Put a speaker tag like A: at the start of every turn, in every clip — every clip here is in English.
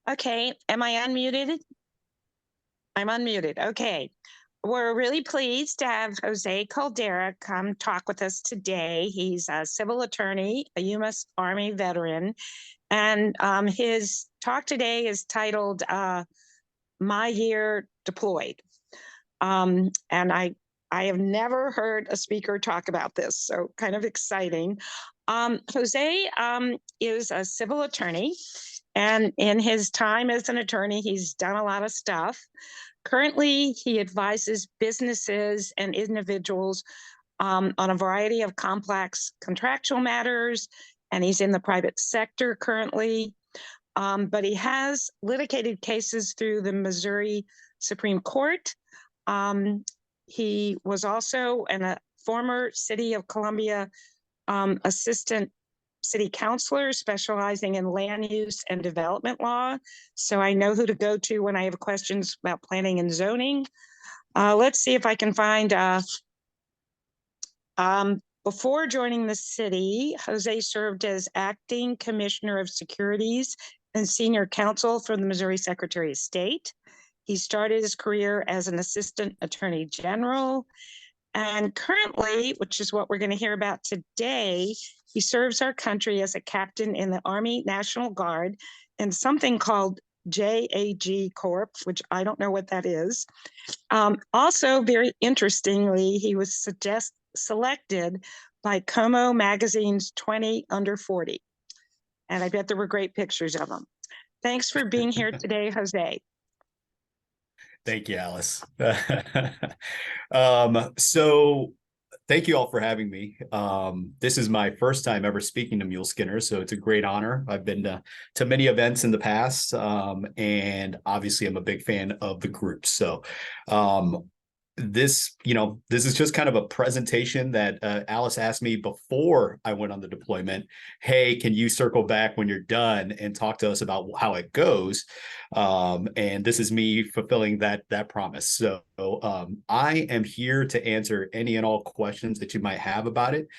A: Okay, am I unmuted? I'm unmuted. Okay. We're really pleased to have Jose Caldera come talk with us today. He's a civil attorney, a U.S. Army veteran, and his talk today is titled My Year Deployed. And I have never heard a speaker talk about this, so kind of exciting. Jose is a civil attorney, and in his time as an attorney, he's done a lot of stuff. Currently, he advises businesses and individuals on a variety of complex contractual matters, and he's in the private sector currently. But he has litigated cases through the Missouri Supreme Court. He was also a former City of Columbia assistant city councilor specializing in land use and development law. So I know who to go to when I have questions about planning and zoning. Let's see if I can find, before joining the city, Jose served as acting commissioner of securities and senior counsel for the Missouri Secretary of State. He started his career as an assistant attorney general. And currently, which is what we're going to hear about today, he serves our country as a captain in the Army National Guard in something called JAG Corp, which I don't know what that is. Also, very interestingly, he was selected by Como Magazine's 20 Under 40. And I bet there were great pictures of him. Thanks for being here today, Jose.
B: Thank you, Alice. So thank you all for having me. This is my first time ever speaking to Muleskinners, so it's a great honor. I've been to many events in the past, and obviously I'm a big fan of the group. So this is just kind of a presentation that Alice asked me before I went on the deployment. Hey, can you circle back when you're done and talk to us about how it goes? And this is me fulfilling that promise. So I am here to answer any and all questions that you might have about it.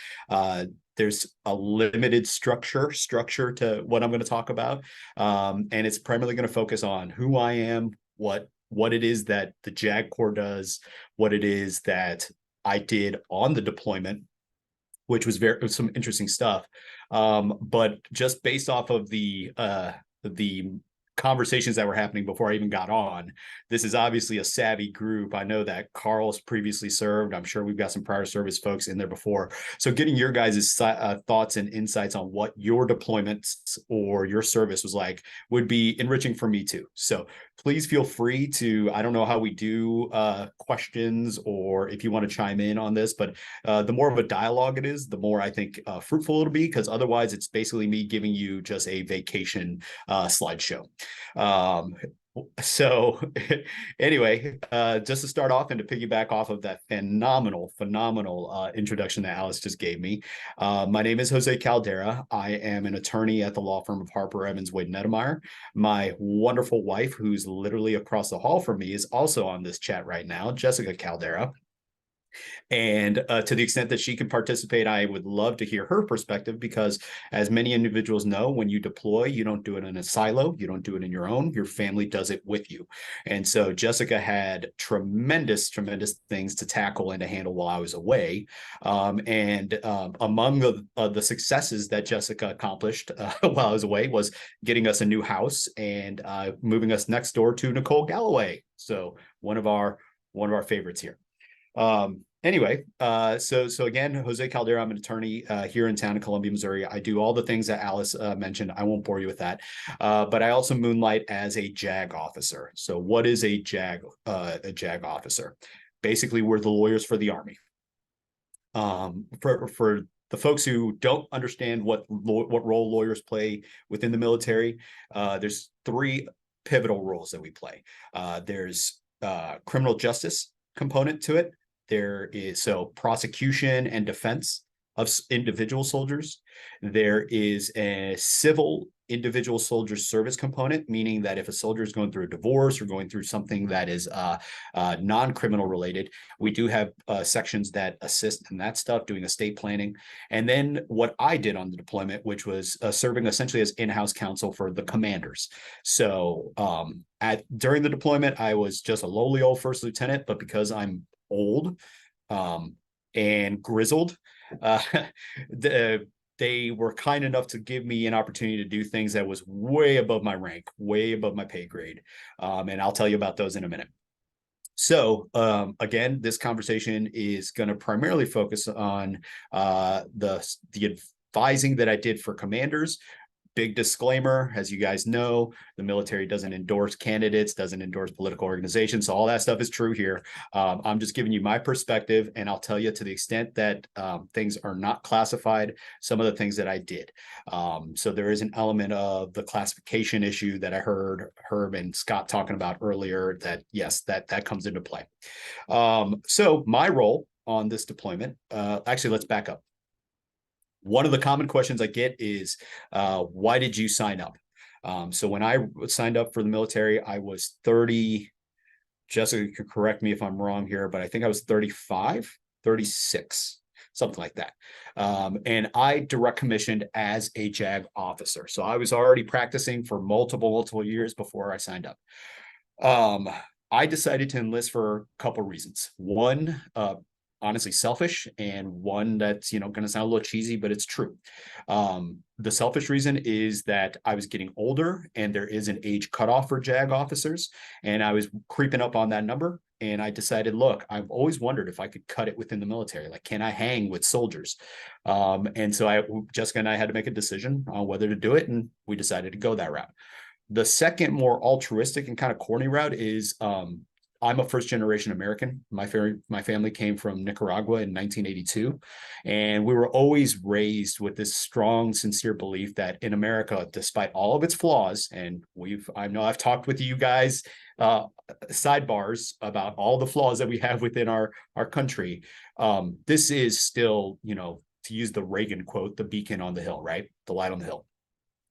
B: There's a limited structure to what I'm going to talk about, and it's primarily going to focus on who I am, what it is that the JAG Corps does, what it is that I did on the deployment, which was some interesting stuff. But just based off of the conversations that were happening before I even got on, this is obviously a savvy group. I know that Carl's previously served. I'm sure we've got some prior service folks in there before. So getting your guys' thoughts and insights on what your deployments or your service was like would be enriching for me too. So please feel free to, I don't know how we do questions or if you want to chime in on this, but the more of a dialogue it is, the more I think fruitful it'll be, because otherwise it's basically me giving you just a vacation slideshow. So anyway, just to start off and to piggyback off of that phenomenal introduction that Alice just gave me, my name is Jose Caldera. I am an attorney at the law firm of Harper Evans Wade Nedemeyer. My wonderful wife, who's literally across the hall from me, is also on this chat right now, Jessica Caldera. And to the extent that she can participate, I would love to hear her perspective, because as many individuals know, when you deploy, you don't do it in a silo. You don't do it in your own. Your family does it with you. And so Jessica had tremendous things to tackle and to handle while I was away. And among the successes that Jessica accomplished while I was away was getting us a new house and moving us next door to Nicole Galloway. So one of our favorites here. Anyway, so again, Jose Caldera, I'm an attorney here in town in Columbia, Missouri. I do all the things that Alice mentioned. I won't bore you with that. But I also moonlight as a JAG officer. So what is a JAG officer? Basically, we're the lawyers for the Army. For the folks who don't understand what role lawyers play within the military, there's three pivotal roles that we play. There's criminal justice component to it. There is prosecution and defense of individual soldiers. There is a civil individual soldier service component, meaning that if a soldier is going through a divorce or going through something that is non-criminal related, we do have sections that assist in that stuff, doing estate planning. And then what I did on the deployment, which was serving essentially as in-house counsel for the commanders. So during the deployment, I was just a lowly old first lieutenant, but because I'm old and grizzled, they were kind enough to give me an opportunity to do things that was way above my rank, way above my pay grade. And I'll tell you about those in a minute. So again, this conversation is going to primarily focus on the advising that I did for commanders. Big disclaimer, as you guys know, the military doesn't endorse candidates, doesn't endorse political organizations. So all that stuff is true here. I'm just giving you my perspective, and I'll tell you, to the extent that things are not classified, some of the things that I did. So there is an element of the classification issue that I heard Herb and Scott talking about earlier, that yes, that comes into play. So my role on this deployment, actually, let's back up. One of the common questions I get is, why did you sign up? So when I signed up for the military, I was 30, Jessica could correct me if I'm wrong here, but I think I was 35, 36, something like that. And I direct commissioned as a JAG officer. So I was already practicing for multiple years before I signed up. I decided to enlist for a couple of reasons. One, honestly selfish, and one that's going to sound a little cheesy, but it's true. The selfish reason is that I was getting older, and there is an age cutoff for JAG officers, and I was creeping up on that number. And I decided, look, I've always wondered if I could cut it within the military. Like, can I hang with soldiers? And so Jessica and I had to make a decision on whether to do it, and we decided to go that route. The second, more altruistic and kind of corny route is, I'm a first generation American. My family came from Nicaragua in 1982. And we were always raised with this strong, sincere belief that in America, despite all of its flaws, and I know I've talked with you guys sidebars about all the flaws that we have within our country. This is still, to use the Reagan quote, the beacon on the hill, right? The light on the hill.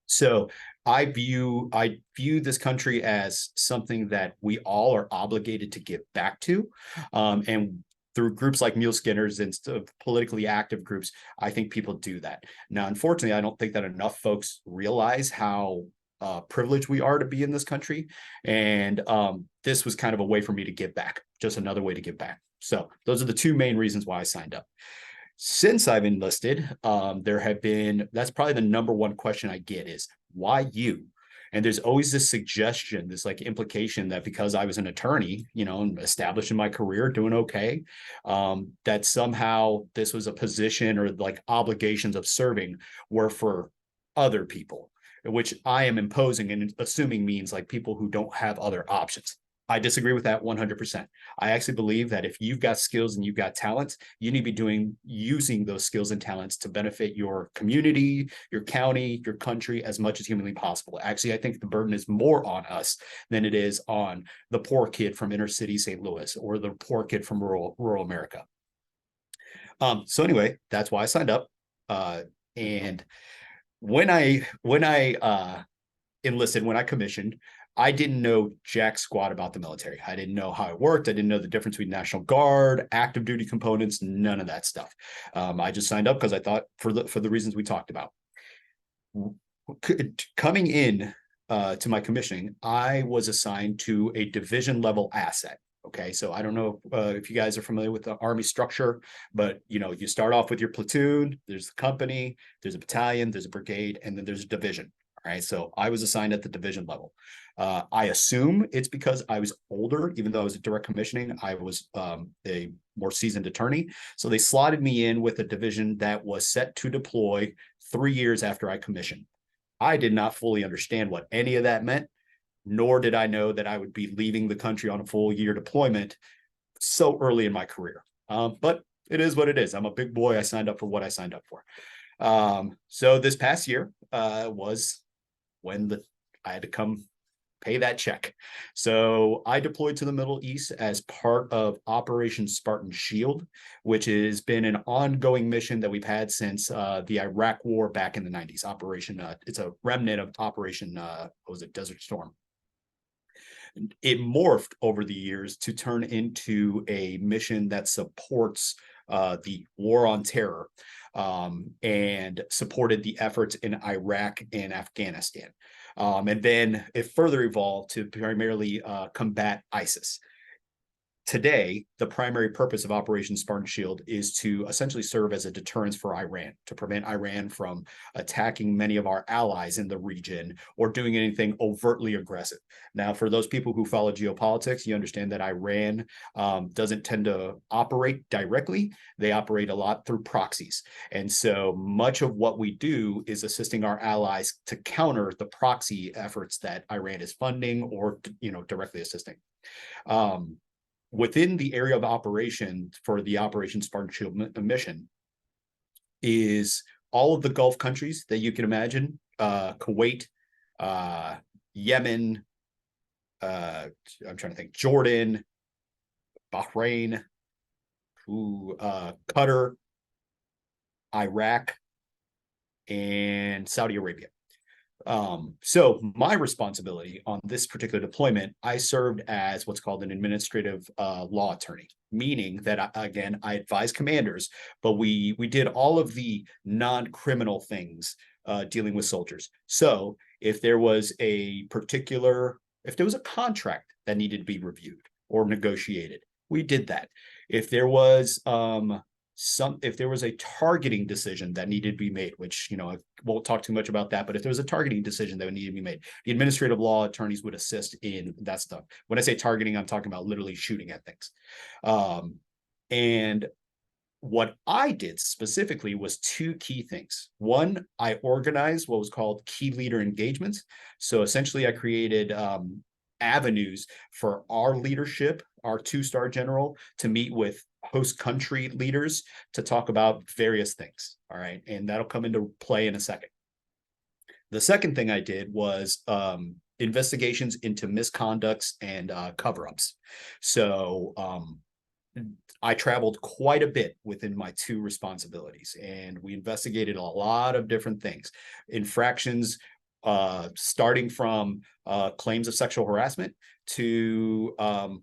B: So I view this country as something that we all are obligated to give back to. And through groups like Muleskinners and politically active groups, I think people do that. Now, unfortunately, I don't think that enough folks realize how privileged we are to be in this country. And this was kind of a way for me to give back, just another way to give back. So those are the two main reasons why I signed up. Since I've enlisted, that's probably the number one question I get is, why you? And there's always this suggestion, this like implication that because I was an attorney, established in my career, doing okay, that somehow this was a position, or like obligations of serving were for other people, which I am imposing and assuming means like people who don't have other options. I disagree with that 100%. I actually believe that if you've got skills and you've got talents, you need to be using those skills and talents to benefit your community, your county, your country as much as humanly possible. Actually, I think the burden is more on us than it is on the poor kid from inner city St. Louis or the poor kid from rural America. So anyway, that's why I signed up. And when I enlisted, when I commissioned, I didn't know jack squat about the military. I didn't know how it worked. I didn't know the difference between National Guard, active duty components, none of that stuff. I just signed up because I thought for the reasons we talked about. Coming in to my commissioning, I was assigned to a division level asset. Okay, so I don't know if you guys are familiar with the Army structure, but you start off with your platoon, there's the company, there's a battalion, there's a brigade, and then there's a division. All right, so I was assigned at the division level. I assume it's because I was older, even though I was at direct commissioning, I was a more seasoned attorney. So they slotted me in with a division that was set to deploy 3 years after I commissioned. I did not fully understand what any of that meant, nor did I know that I would be leaving the country on a full year deployment so early in my career. But it is what it is. I'm a big boy. I signed up for what I signed up for. So this past year was when I had to come pay that check. So I deployed to the Middle East as part of Operation Spartan Shield, which has been an ongoing mission that we've had since the Iraq War back in the 90s. It's a remnant of Operation, what was it, Desert Storm. It morphed over the years to turn into a mission that supports the war on terror and supported the efforts in Iraq and Afghanistan. And then it further evolved to primarily combat ISIS. Today, the primary purpose of Operation Spartan Shield is to essentially serve as a deterrence for Iran, to prevent Iran from attacking many of our allies in the region or doing anything overtly aggressive. Now, for those people who follow geopolitics, you understand that Iran doesn't tend to operate directly. They operate a lot through proxies. And so much of what we do is assisting our allies to counter the proxy efforts that Iran is funding or, directly assisting. Within the area of operation for the Operation Spartan Shield mission is all of the Gulf countries that you can imagine, Kuwait, Yemen, I'm trying to think, Jordan, Bahrain, Qatar, Iraq, and Saudi Arabia. So my responsibility on this particular deployment, I served as what's called an administrative law attorney, meaning that I advise commanders, but we did all of the non-criminal things dealing with soldiers. So if there was a contract that needed to be reviewed or negotiated, we did that. If there was a targeting decision that needed to be made, which, I won't talk too much about that, but if there was a targeting decision that would need to be made, the administrative law attorneys would assist in that stuff. When I say targeting, I'm talking about literally shooting at things. And what I did specifically was two key things. One, I organized what was called key leader engagements. So essentially I created avenues for our leadership, our two-star general, to meet with host country leaders to talk about various things. All right. And that'll come into play in a second. The second thing I did was investigations into misconducts and cover-ups. So I traveled quite a bit within my two responsibilities, and we investigated a lot of different things. Infractions starting from claims of sexual harassment to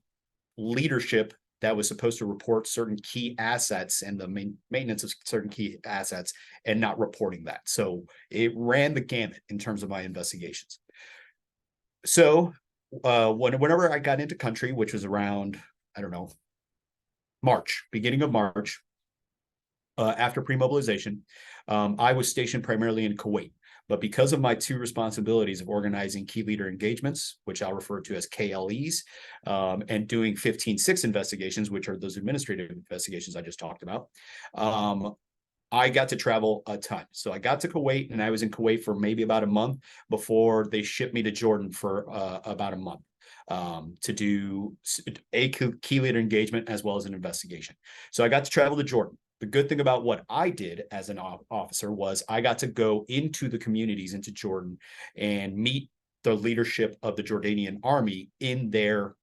B: leadership that was supposed to report certain key assets and the maintenance of certain key assets and not reporting that. So it ran the gamut in terms of my investigations. So whenever I got into country, which was around, beginning of March, after pre-mobilization, I was stationed primarily in Kuwait. But because of my two responsibilities of organizing key leader engagements, which I'll refer to as KLEs, and doing 15-6 investigations, which are those administrative investigations I just talked about, I got to travel a ton. So I got to Kuwait, and I was in Kuwait for maybe about a month before they shipped me to Jordan for about a month to do a key leader engagement as well as an investigation. So I got to travel to Jordan. The good thing about what I did as an officer was I got to go into the communities, into Jordan, and meet the leadership of the Jordanian army in their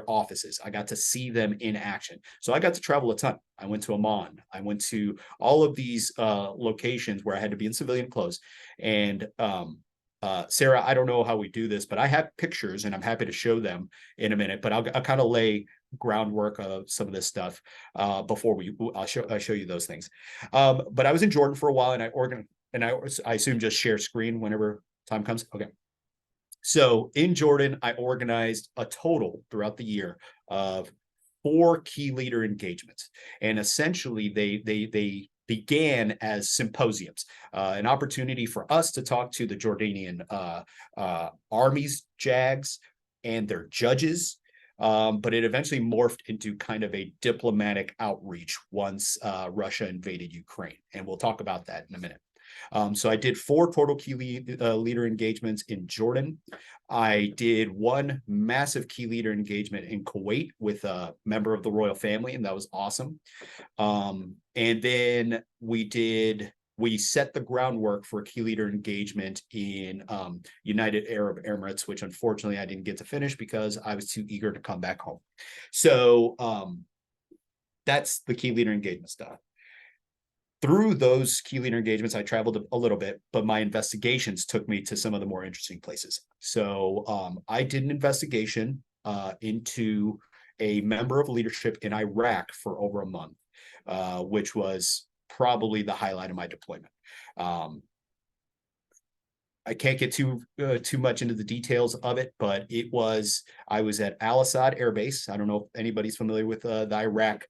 B: offices. I got to see them in action. So I got to travel a ton. I went to Amman. I went to all of these locations where I had to be in civilian clothes. And Sarah, I don't know how we do this, but I have pictures and I'm happy to show them in a minute, but I'll kind of lay groundwork of some of this stuff before I'll show you those things. But I was in Jordan for a while, and I assume just share screen whenever time comes. Okay. So in Jordan, I organized a total throughout the year of 4 key leader engagements, and essentially they began as symposiums, an opportunity for us to talk to the Jordanian army's JAGs and their judges. But it eventually morphed into kind of a diplomatic outreach once Russia invaded Ukraine. And we'll talk about that in a minute. So I did 4 total key leader engagements in Jordan. I did 1 massive key leader engagement in Kuwait with a member of the royal family, and that was awesome. And then we did we set the groundwork for key leader engagement in United Arab Emirates, which unfortunately I didn't get to finish because I was too eager to come back home. So that's the key leader engagement stuff. Through those key leader engagements, I traveled a little bit, but my investigations took me to some of the more interesting places. So I did an investigation into a member of leadership in Iraq for over a month, which was probably the highlight of my deployment. I can't get too much into the details of it, but I was at Al Assad Air Base. I don't know if anybody's familiar with the Iraq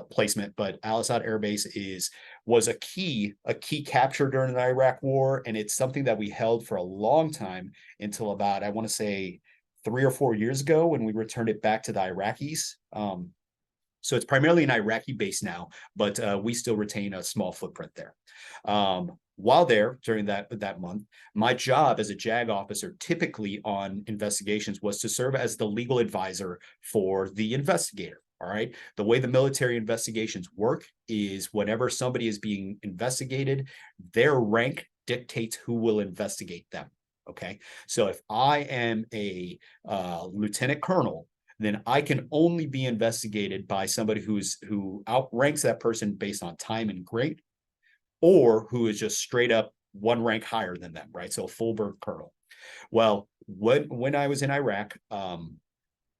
B: placement, but Al Assad Air Base was a key capture during the Iraq War, and it's something that we held for a long time until about, I want to say, 3 or 4 years ago when we returned it back to the Iraqis. So it's primarily an Iraqi base now, but we still retain a small footprint there. While there during that month, my job as a JAG officer, typically on investigations, was to serve as the legal advisor for the investigator. All right. The way the military investigations work is whenever somebody is being investigated, their rank dictates who will investigate them. Okay. So if I am a lieutenant colonel, then I can only be investigated by somebody who outranks that person based on time and grade, or who is just straight up one rank higher than them, right? So a full bird colonel. Well, when I was in Iraq,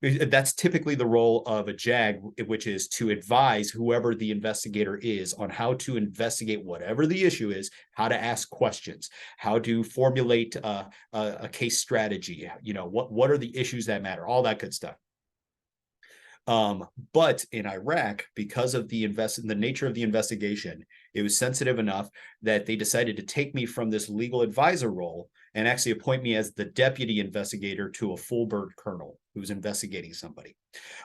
B: that's typically the role of a JAG, which is to advise whoever the investigator is on how to investigate whatever the issue is, how to ask questions, how to formulate a case strategy, what are the issues that matter, all that good stuff. But in Iraq, because of the nature of the investigation, it was sensitive enough that they decided to take me from this legal advisor role and actually appoint me as the deputy investigator to a full bird colonel who was investigating somebody.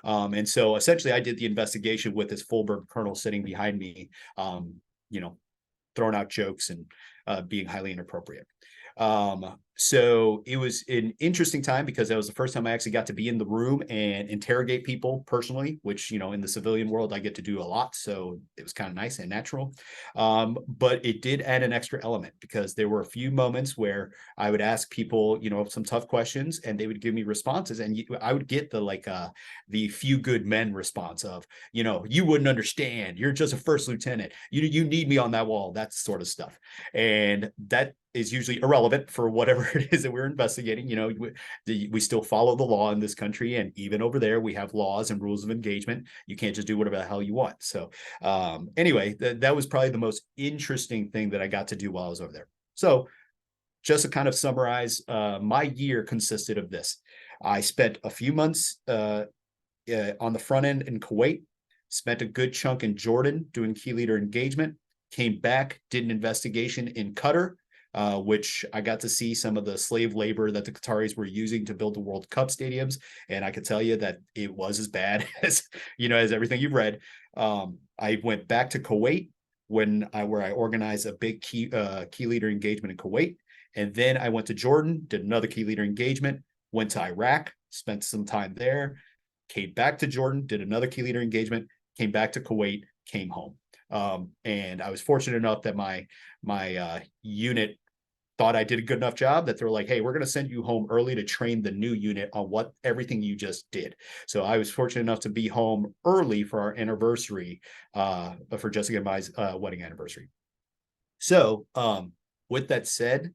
B: And so essentially I did the investigation with this full bird colonel sitting behind me, throwing out jokes and being highly inappropriate. So it was an interesting time because that was the first time I actually got to be in the room and interrogate people personally, which, in the civilian world, I get to do a lot. So it was kind of nice and natural. But it did add an extra element because there were a few moments where I would ask people, some tough questions and they would give me responses. And I would get the few good men response of, you wouldn't understand. You're just a first lieutenant. You need me on that wall, that sort of stuff. And that is usually irrelevant for whatever it is that we're investigating. We still follow the law in this country, and even over there we have laws and rules of engagement. You can't just do whatever the hell you want. So anyway, that was probably the most interesting thing that I got to do while I was over there. So just to kind of summarize, my year consisted of this. I spent a few months on the front end in Kuwait, spent a good chunk in Jordan doing key leader engagement, came back, did an investigation in Qatar, which I got to see some of the slave labor that the Qataris were using to build the World Cup stadiums. And I could tell you that it was as bad as everything you've read. I went back to Kuwait where I organized a big key leader engagement in Kuwait. And then I went to Jordan, did another key leader engagement, went to Iraq, spent some time there, came back to Jordan, did another key leader engagement, came back to Kuwait, came home. And I was fortunate enough that my unit thought I did a good enough job that they were like, hey, we're going to send you home early to train the new unit on everything you just did. So I was fortunate enough to be home early for our anniversary, for Jessica and my wedding anniversary. So with that said,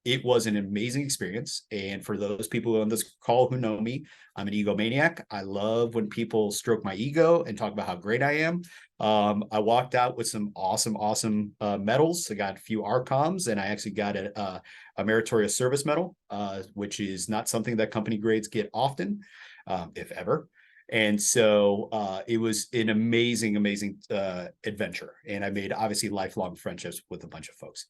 B: it was an amazing experience. And for those people on this call who know me, I'm an egomaniac. I love when people stroke my ego and talk about how great I am. I walked out with some awesome medals. I got a few ARCOMs, and I actually got a meritorious service medal, which is not something that company grades get often, if ever. And so it was an amazing adventure. And I made obviously lifelong friendships with a bunch of folks.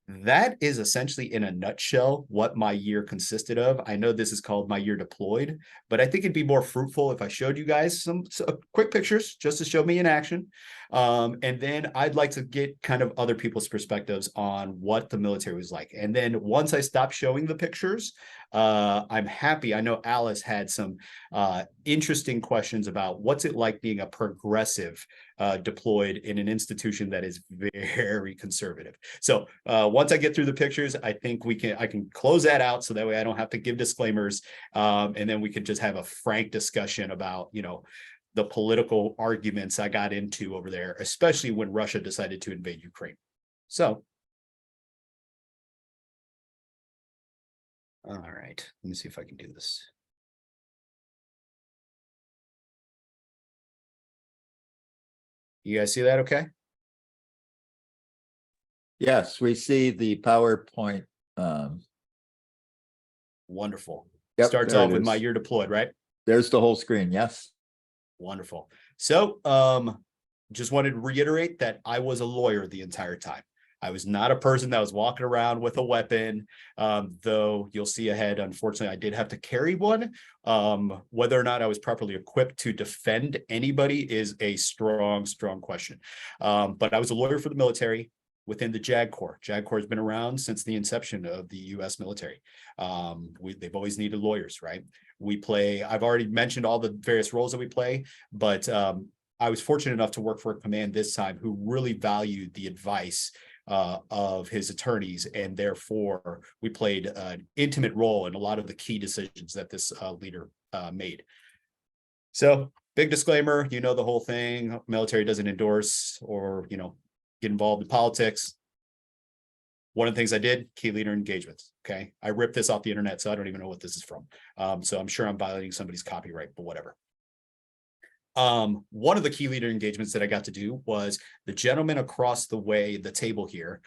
B: That is essentially in a nutshell what my year consisted of. I know this is called my year deployed, but I think it'd be more fruitful if I showed you guys some quick pictures just to show me in action. And then I'd like to get kind of other people's perspectives on what the military was like. And then once I stop showing the pictures, I'm happy. I know Alice had some interesting questions about what's it like being a progressive deployed in an institution that is very conservative. So once I get through the pictures, I think I can close that out so that way I don't have to give disclaimers, and then we can just have a frank discussion about, the political arguments I got into over there, especially when Russia decided to invade Ukraine. So, all right, let me see if I can do this. You guys see that okay?
C: Yes, we see the PowerPoint.
B: Wonderful.
C: Yep,
B: Starts
C: there
B: off
C: it
B: with my
C: is.
B: "you're deployed," right?
C: There's the whole screen. Yes.
B: Wonderful. So, just wanted to reiterate that I was a lawyer the entire time. I was not a person that was walking around with a weapon, though you'll see ahead, unfortunately, I did have to carry one. Whether or not I was properly equipped to defend anybody is a strong, strong question. But I was a lawyer for the military within the JAG Corps. JAG Corps has been around since the inception of the U.S. military. They've always needed lawyers, right? I've already mentioned all the various roles that we play, but I was fortunate enough to work for a command this time who really valued the advice of his attorneys, and therefore we played an intimate role in a lot of the key decisions that this leader made. So, big disclaimer, the whole thing, military doesn't endorse or, get involved in politics. One of the things I did, key leader engagements. Okay. I ripped this off the internet, so I don't even know what this is from. So I'm sure I'm violating somebody's copyright, but whatever. One of the key leader engagements that I got to do was the gentleman across the table here.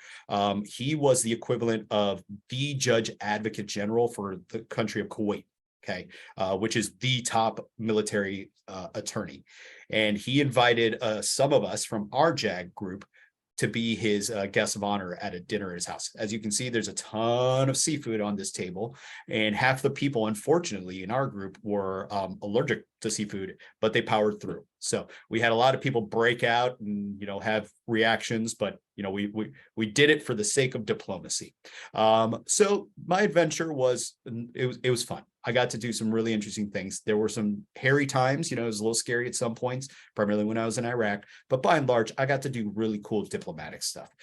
B: He was the equivalent of the Judge Advocate General for the country of Kuwait. Okay, which is the top military attorney. And he invited some of us from our JAG group to be his guest of honor at a dinner at his house. As you can see, there's a ton of seafood on this table, and half the people, unfortunately, in our group were allergic to seafood, but they powered through. So we had a lot of people break out and have reactions, but we did it for the sake of diplomacy. So my adventure was fun. I got to do some really interesting things. There were some hairy times, it was a little scary at some points, primarily when I was in Iraq, but by and large, I got to do really cool diplomatic stuff.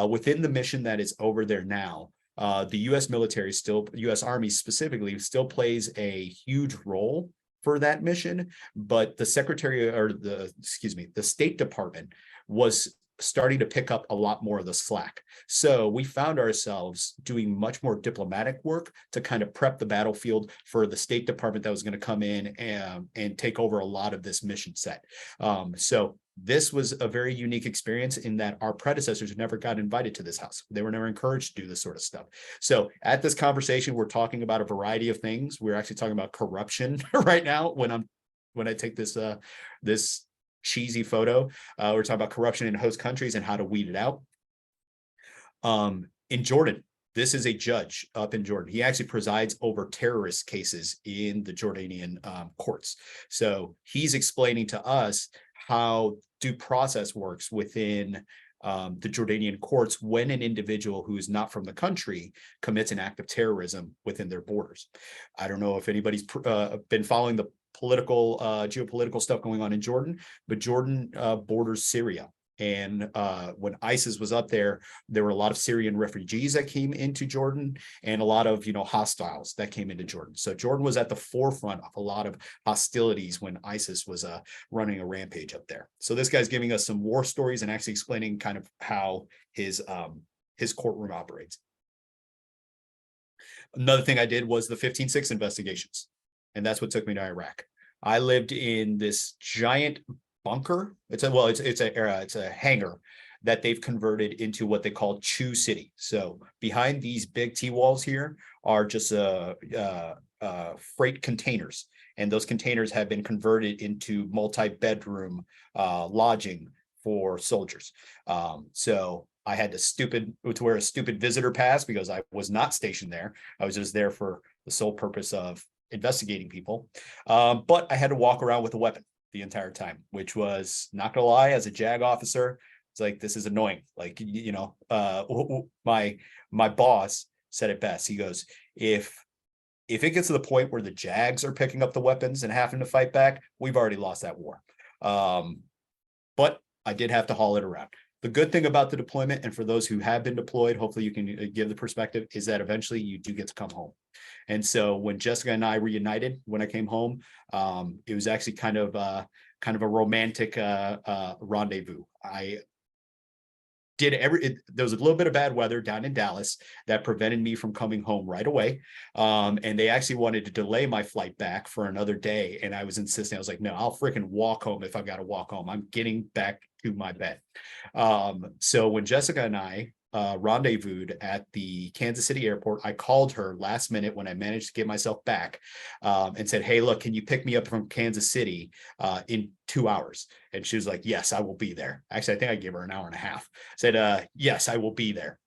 B: Within the mission that is over there now, the U.S. military U.S. Army specifically still plays a huge role for that mission, but the State Department was starting to pick up a lot more of the slack. So we found ourselves doing much more diplomatic work to kind of prep the battlefield for the State Department that was going to come in and take over a lot of this mission set. So this was a very unique experience in that our predecessors never got invited to this house. They were never encouraged to do this sort of stuff. So at this conversation, we're talking about a variety of things. We're actually talking about corruption right now when I take this cheesy photo. We're talking about corruption in host countries and how to weed it out. In Jordan, this is a judge up in Jordan. He actually presides over terrorist cases in the Jordanian courts. So he's explaining to us how due process works within the Jordanian courts when an individual who is not from the country commits an act of terrorism within their borders. I don't know if anybody's been following the geopolitical stuff going on in Jordan, but Jordan borders Syria. And when ISIS was up there, there were a lot of Syrian refugees that came into Jordan and a lot of, hostiles that came into Jordan. So Jordan was at the forefront of a lot of hostilities when ISIS was running a rampage up there. So this guy's giving us some war stories and actually explaining kind of how his courtroom operates. Another thing I did was the 15/6 investigations. And that's what took me to Iraq. I lived in this giant bunker. It's a hangar that they've converted into what they call Chew City. So behind these big T-walls here are just freight containers. And those containers have been converted into multi-bedroom lodging for soldiers. So I had to wear a stupid visitor pass because I was not stationed there. I was just there for the sole purpose of investigating people. But I had to walk around with a weapon the entire time, which was, not gonna lie, as a JAG officer, it's like, this is annoying. Like, my boss said it best. He goes, if If it gets to the point where the JAGs are picking up the weapons and having to fight back, we've already lost that war. But I did have to haul it around. The good thing about the deployment, and for those who have been deployed, hopefully you can give the perspective, is that eventually you do get to come home. And so when Jessica and I reunited, when I came home, it was actually kind of a romantic rendezvous. There was a little bit of bad weather down in Dallas that prevented me from coming home right away. And they actually wanted to delay my flight back for another day. And I was insisting, I was like, no, I'll freaking walk home if I've got to walk home. I'm getting back to my bed. So when Jessica and I rendezvoused at the Kansas City airport, I called her last minute when I managed to get myself back and said, hey, look, can you pick me up from Kansas City in 2 hours? And she was like, yes, I will be there. Actually, I think I gave her an hour and a half. Said, yes, I will be there.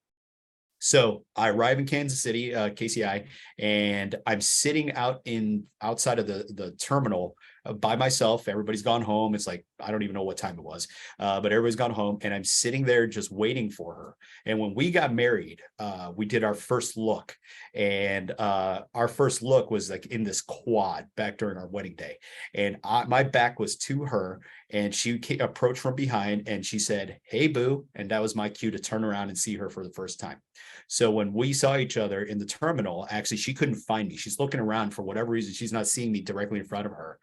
B: So I arrive in Kansas City, KCI, and I'm sitting outside of the terminal by myself. Everybody's gone home. It's like, I don't even know what time it was, but everybody's gone home, and I'm sitting there just waiting for her. And when we got married, we did our first look, and our first look was like in this quad back during our wedding day. And my back was to her, and she approached from behind and she said, hey, boo. And that was my cue to turn around and see her for the first time. So when we saw each other in the terminal, actually, she couldn't find me. She's looking around for whatever reason. She's not seeing me directly in front of her.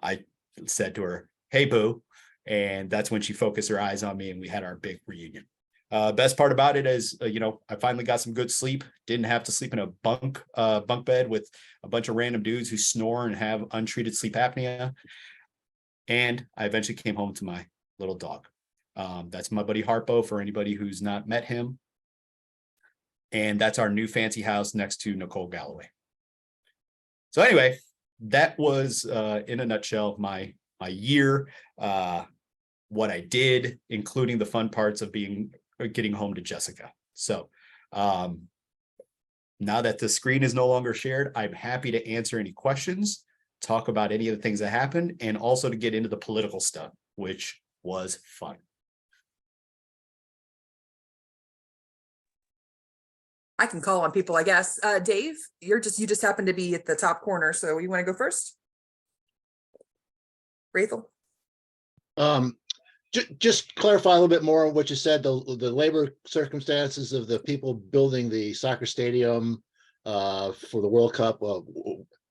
B: I said to her, hey, boo. And that's when she focused her eyes on me, and we had our big reunion. Best part about it is, I finally got some good sleep. Didn't have to sleep in a bunk bed with a bunch of random dudes who snore and have untreated sleep apnea. And I eventually came home to my little dog. That's my buddy Harpo, for anybody who's not met him. And that's our new fancy house next to Nicole Galloway. So anyway, that was in a nutshell my year, what I did, including the fun parts of getting home to Jessica. So now that the screen is no longer shared, I'm happy to answer any questions, talk about any of the things that happened, and also to get into the political stuff, which was fun.
D: I can call on people, I guess. Dave, you just happen to be at the top corner, so you want to go first? Rachel?
E: Just clarify a little bit more on what you said, the labor circumstances of the people building the soccer stadium for the World Cup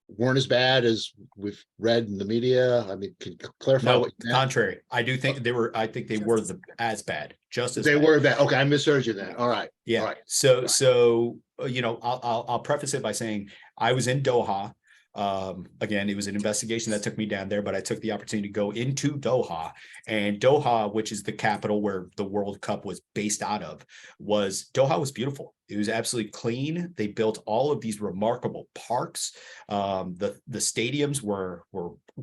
E: weren't as bad as we've read in the media. I mean, can you clarify?
B: No,
E: what you
B: contrary. I do think they were, as bad, just as
E: they
B: bad.
E: Were bad. Okay, I misheard you then. All right.
B: Yeah.
E: All right.
B: So I'll preface it by saying I was in Doha. Again, it was an investigation that took me down there, but I took the opportunity to go into Doha, and Doha, which is the capital where the World Cup was based out of, Doha was beautiful. It was absolutely clean. They built all of these remarkable parks. The stadiums were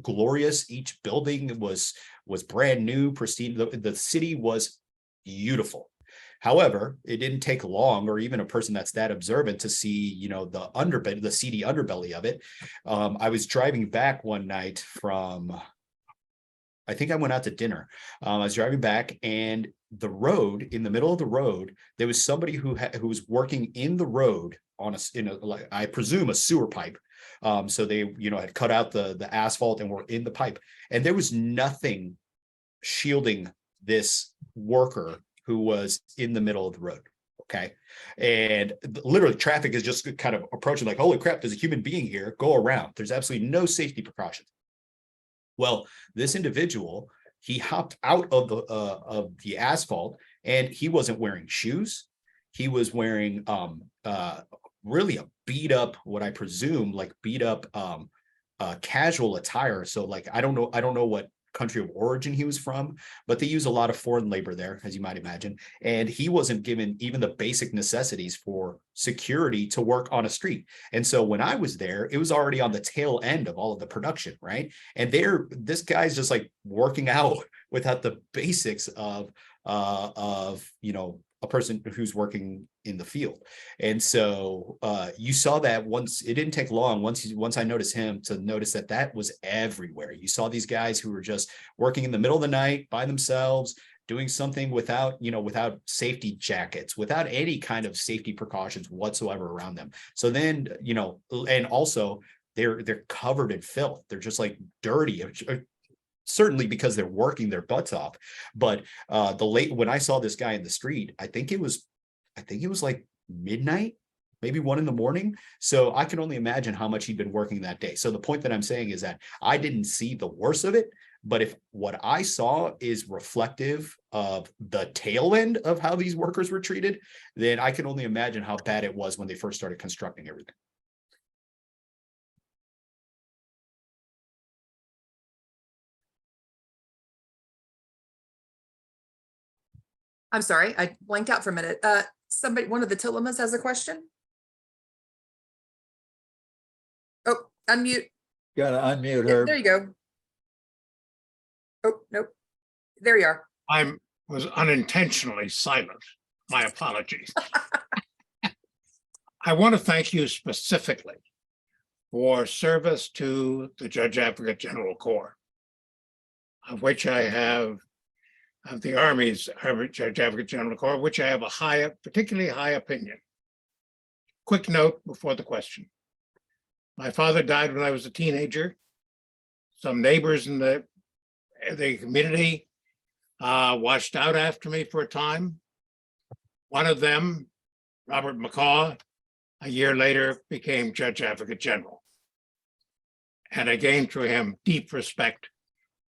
B: glorious. Each building was brand new, pristine. The city was beautiful. However, it didn't take long, or even a person that's that observant, to see, the seedy underbelly of it. I was driving back one night from, I think I went out to dinner. I was driving back, and the road, in the middle of the road, there was somebody who was working in the road on I presume a sewer pipe. So they, had cut out the asphalt and were in the pipe, and there was nothing shielding this worker who was in the middle of the road. Okay. And literally traffic is just kind of approaching like, holy crap, there's a human being here, go around. There's absolutely no safety precautions. Well, this individual, he hopped out of the asphalt, and he wasn't wearing shoes. He was wearing really a beat up, what I presume like beat up casual attire. So like, I don't know what country of origin he was from, but they use a lot of foreign labor there, as you might imagine. And he wasn't given even the basic necessities for security to work on a street. And so when I was there, it was already on the tail end of all of the production, right? And this guy's just like working out without the basics of a person who's working in the field. And so you saw that once. It didn't take long once I noticed him to notice that was everywhere. You saw these guys who were just working in the middle of the night by themselves, doing something without, without safety jackets, without any kind of safety precautions whatsoever around them. So then, and also they're covered in filth. They're just like dirty, certainly because they're working their butts off. But when I saw this guy in the street, I think it was like midnight, maybe 1 a.m. So I can only imagine how much he'd been working that day. So the point that I'm saying is that I didn't see the worst of it, but if what I saw is reflective of the tail end of how these workers were treated, then I can only imagine how bad it was when they first started constructing everything.
D: I'm sorry, I blanked out for a minute. One of the Tillamas has a question. Oh, unmute.
C: Gotta unmute
D: Yeah,
C: her.
D: there you go. Oh, nope. There you are.
F: I was unintentionally silent. My apologies. I want to thank you specifically for service to the Judge Advocate General Corps, of which I have, of the Army's Judge Advocate General Corps, which I have a particularly high opinion. Quick note before the question. My father died when I was a teenager. Some neighbors in the community watched out after me for a time. One of them, Robert McCaw, a year later became Judge Advocate General. And I gained through him deep respect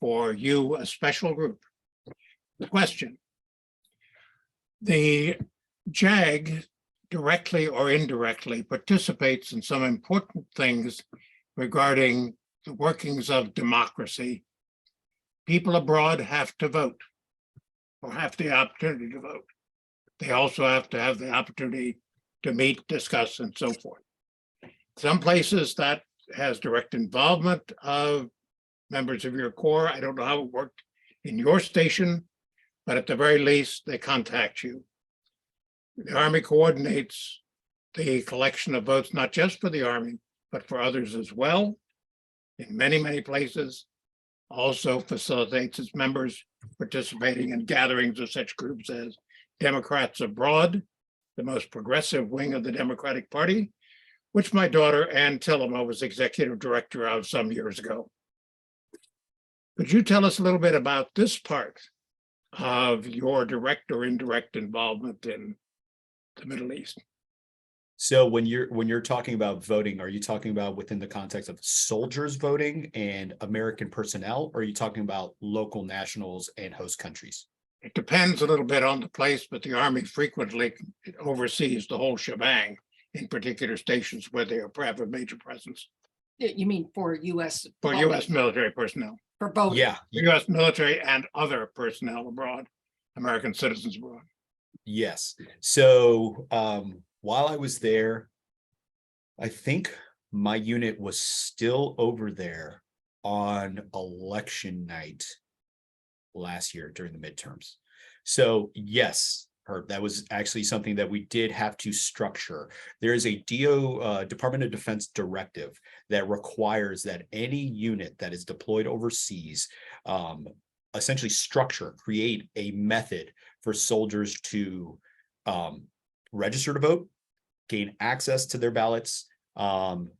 F: for you, a special group. The question, the JAG directly or indirectly participates in some important things regarding the workings of democracy. People abroad have to vote or have the opportunity to vote. They also have to have the opportunity to meet, discuss, and so forth. Some places that has direct involvement of members of your Corps. I don't know how it worked in your station, but at the very least, they contact you. The Army coordinates the collection of votes, not just for the Army, but for others as well, in many, many places. Also facilitates its members participating in gatherings of such groups as Democrats Abroad, the most progressive wing of the Democratic Party, which my daughter, Ann Tillema, was executive director of some years ago. Could you tell us a little bit about this part of your direct or indirect involvement in the Middle East?
B: So when you're talking about voting, are you talking about within the context of soldiers voting and American personnel, or are you talking about local nationals and host countries?
F: It depends a little bit on the place, but the Army frequently oversees the whole shebang in particular stations where they have a major presence.
G: You mean for U.S.
F: For U.S. military personnel.
G: For voting?
B: Yeah.
F: U.S. military and other personnel abroad, American citizens abroad.
B: Yes. So while I was there, I think my unit was still over there on election night last year during the midterms. So yes, Herb, that was actually something that we did have to structure. There is a Department of Defense directive that requires that any unit that is deployed overseas essentially create a method for soldiers to register to vote, gain access to their ballots,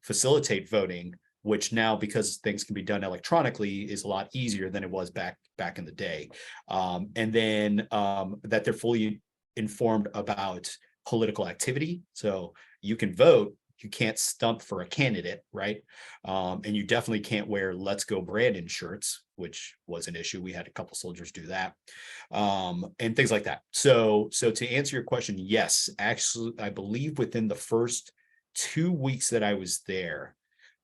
B: facilitate voting, which now, because things can be done electronically, is a lot easier than it was back in the day. And then that they're fully informed about political activity. So you can vote, you can't stump for a candidate, right? And you definitely can't wear "Let's Go Brandon" shirts, which was an issue. We had a couple soldiers do that, and things like that. So to answer your question, yes, actually, I believe within the first 2 weeks that I was there,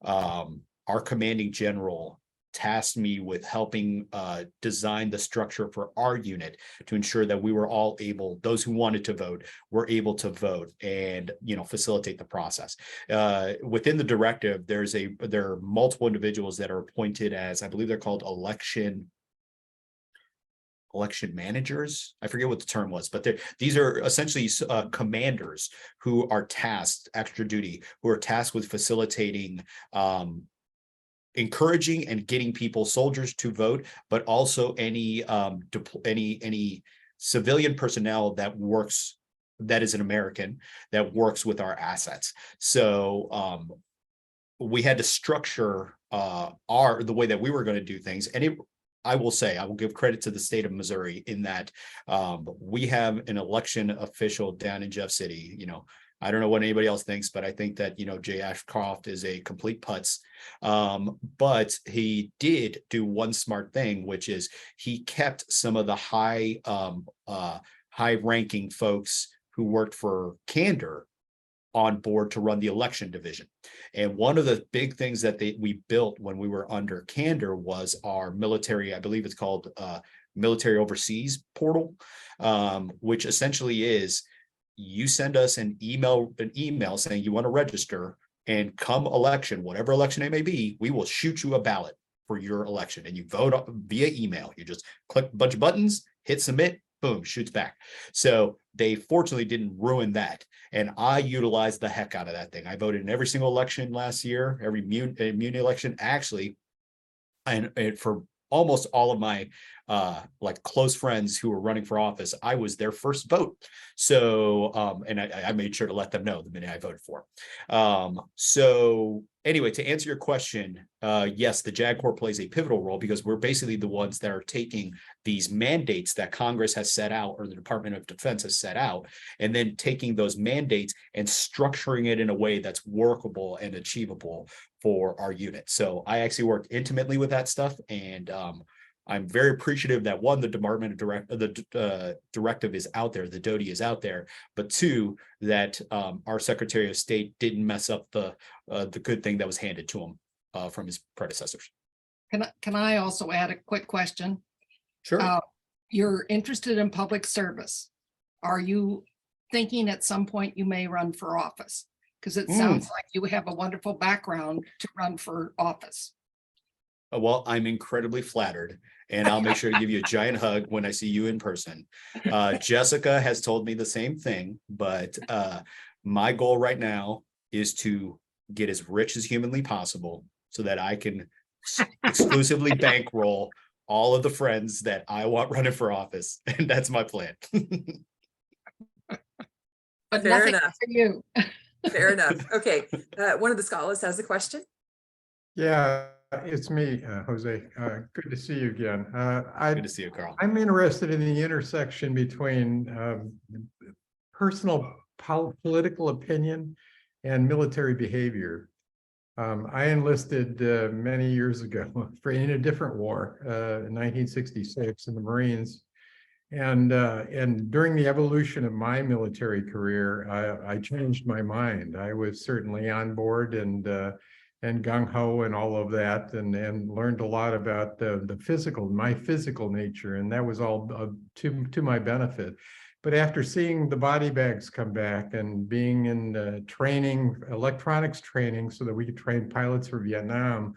B: our commanding general tasked me with helping design the structure for our unit to ensure that we were all able, those who wanted to vote, were able to vote and, facilitate the process. Within the directive, there are multiple individuals that are appointed as, I believe they're called election managers. I forget what the term was, but these are essentially commanders who are tasked, extra duty, who are tasked with facilitating encouraging and getting people, soldiers, to vote, but also any any civilian personnel that is an American that works with our assets. So we had to structure the way that we were going to do things, and I will say, I will give credit to the state of Missouri in that we have an election official down in Jeff City. You know, I don't know what anybody else thinks, but I think that, you know, Jay Ashcroft is a complete putz. But he did do one smart thing, which is he kept some of the high-ranking folks who worked for Candor on board to run the election division. And one of the big things that we built when we were under Candor was our military, I believe it's called military overseas portal, which essentially is you send us an email saying you want to register, and come election, whatever election it may be, we will shoot you a ballot for your election, and you vote via email. You just click a bunch of buttons, hit submit, boom, shoots back. So they fortunately didn't ruin that. And I utilized the heck out of that thing. I voted in every single election last year, every muni election, actually. And for almost all of my like close friends who were running for office, I was their first vote. So and I made sure to let them know the minute I voted for. So anyway, to answer your question, yes, the JAG Corps plays a pivotal role because we're basically the ones that are taking these mandates that Congress has set out, or the Department of Defense has set out, and then taking those mandates and structuring it in a way that's workable and achievable for our unit. So I actually work intimately with that stuff, and I'm very appreciative that one, the directive is out there, the DOTI is out there, but two, that our Secretary of State didn't mess up the good thing that was handed to him from his predecessors.
G: Can I also add a quick question?
B: Sure.
G: You're interested in public service. Are you thinking at some point you may run for office? Because it sounds like you have a wonderful background to run for office.
B: Well, I'm incredibly flattered, and I'll make sure to give you a giant hug when I see you in person. Jessica has told me the same thing, but my goal right now is to get as rich as humanly possible so that I can exclusively bankroll all of the friends that I want running for office. And that's my plan.
G: But
D: Fair
G: nothing
D: enough.
G: for you.
D: Fair enough. Okay, one of the scholars has a question.
H: Yeah, it's me, Jose. Good to see you again.
B: Good to see you, Carl.
H: I'm interested in the intersection between personal political opinion and military behavior. I enlisted many years ago in a different war, in 1966 in the Marines. And during the evolution of my military career, I changed my mind. I was certainly on board and gung-ho and all of that, and learned a lot about my physical nature, and that was all to my benefit. But after seeing the body bags come back and being in training, electronics training, so that we could train pilots for Vietnam,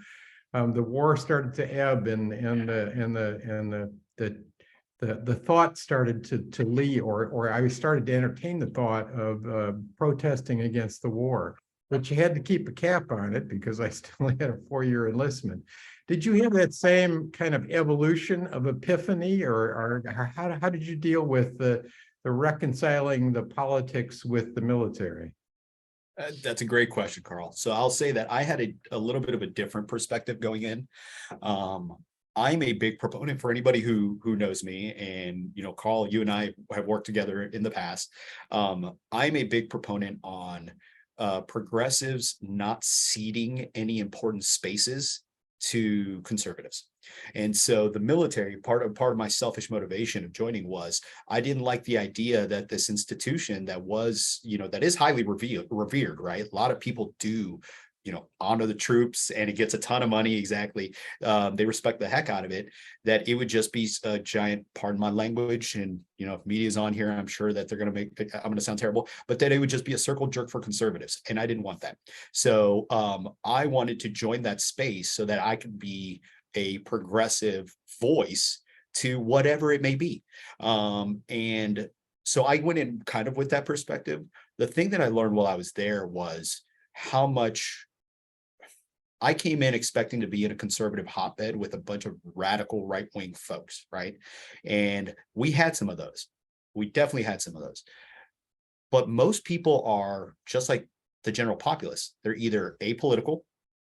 H: the war started to ebb, and the thought started to lead, or I started to entertain the thought of protesting against the war. But you had to keep a cap on it because I still had a 4-year enlistment. Did you have that same kind of evolution of epiphany, or how did you deal with the reconciling the politics with the military?
B: That's a great question, Carl. So I'll say that I had a little bit of a different perspective going in. I'm a big proponent, for anybody who knows me, and you know, Carl, you and I have worked together in the past. I'm a big proponent on progressives not ceding any important spaces to conservatives. And so the military, part of my selfish motivation of joining was I didn't like the idea that this institution that was, you know, that is highly revered, right? A lot of people do, you know, honor the troops, and it gets a ton of money. Exactly. They respect the heck out of it, that it would just be a giant, pardon my language, and, you know, if media's on here, I'm sure that they're going to I'm going to sound terrible, but that it would just be a circle jerk for conservatives. And I didn't want that. So I wanted to join that space so that I could be a progressive voice to whatever it may be. And so I went in kind of with that perspective. The thing that I learned while I was there was how much I came in expecting to be in a conservative hotbed with a bunch of radical right-wing folks, right? And we had some of those. We definitely had some of those. But most people are just like the general populace. They're either apolitical,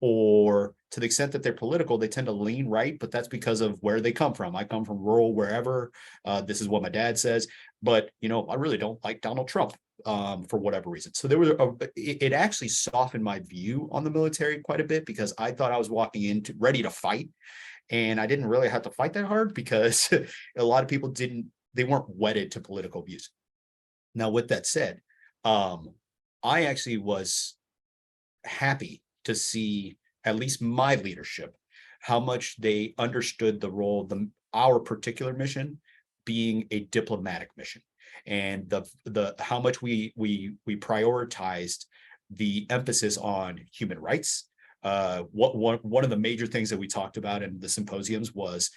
B: or to the extent that they're political, they tend to lean right, but that's because of where they come from. I come from rural, wherever. This is what my dad says, but I really don't like Donald Trump for whatever reason. So it actually softened my view on the military quite a bit, because I thought I was walking in ready to fight, and I didn't really have to fight that hard because a lot of people they weren't wedded to political views. Now, with that said, I actually was happy to see at least my leadership, how much they understood the role, our particular mission being a diplomatic mission, and the how much we prioritized the emphasis on human rights. One of the major things that we talked about in the symposiums was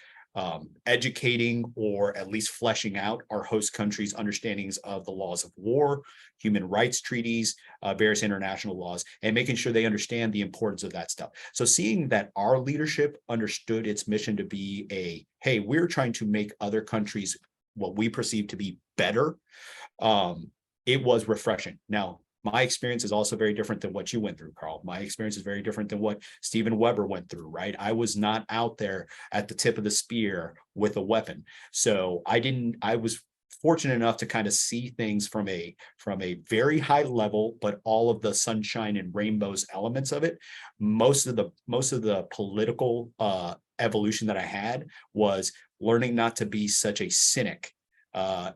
B: educating, or at least fleshing out, our host countries' understandings of the laws of war, human rights treaties, various international laws, and making sure they understand the importance of that stuff. So seeing that our leadership understood its mission to be hey, we're trying to make other countries what we perceive to be better, it was refreshing. Now, my experience is also very different than what you went through, Carl. My experience is very different than what Stephen Weber went through, right? I was not out there at the tip of the spear with a weapon. So I was fortunate enough to kind of see things from a very high level, but all of the sunshine and rainbows elements of it. Most of the political evolution that I had was learning not to be such a cynic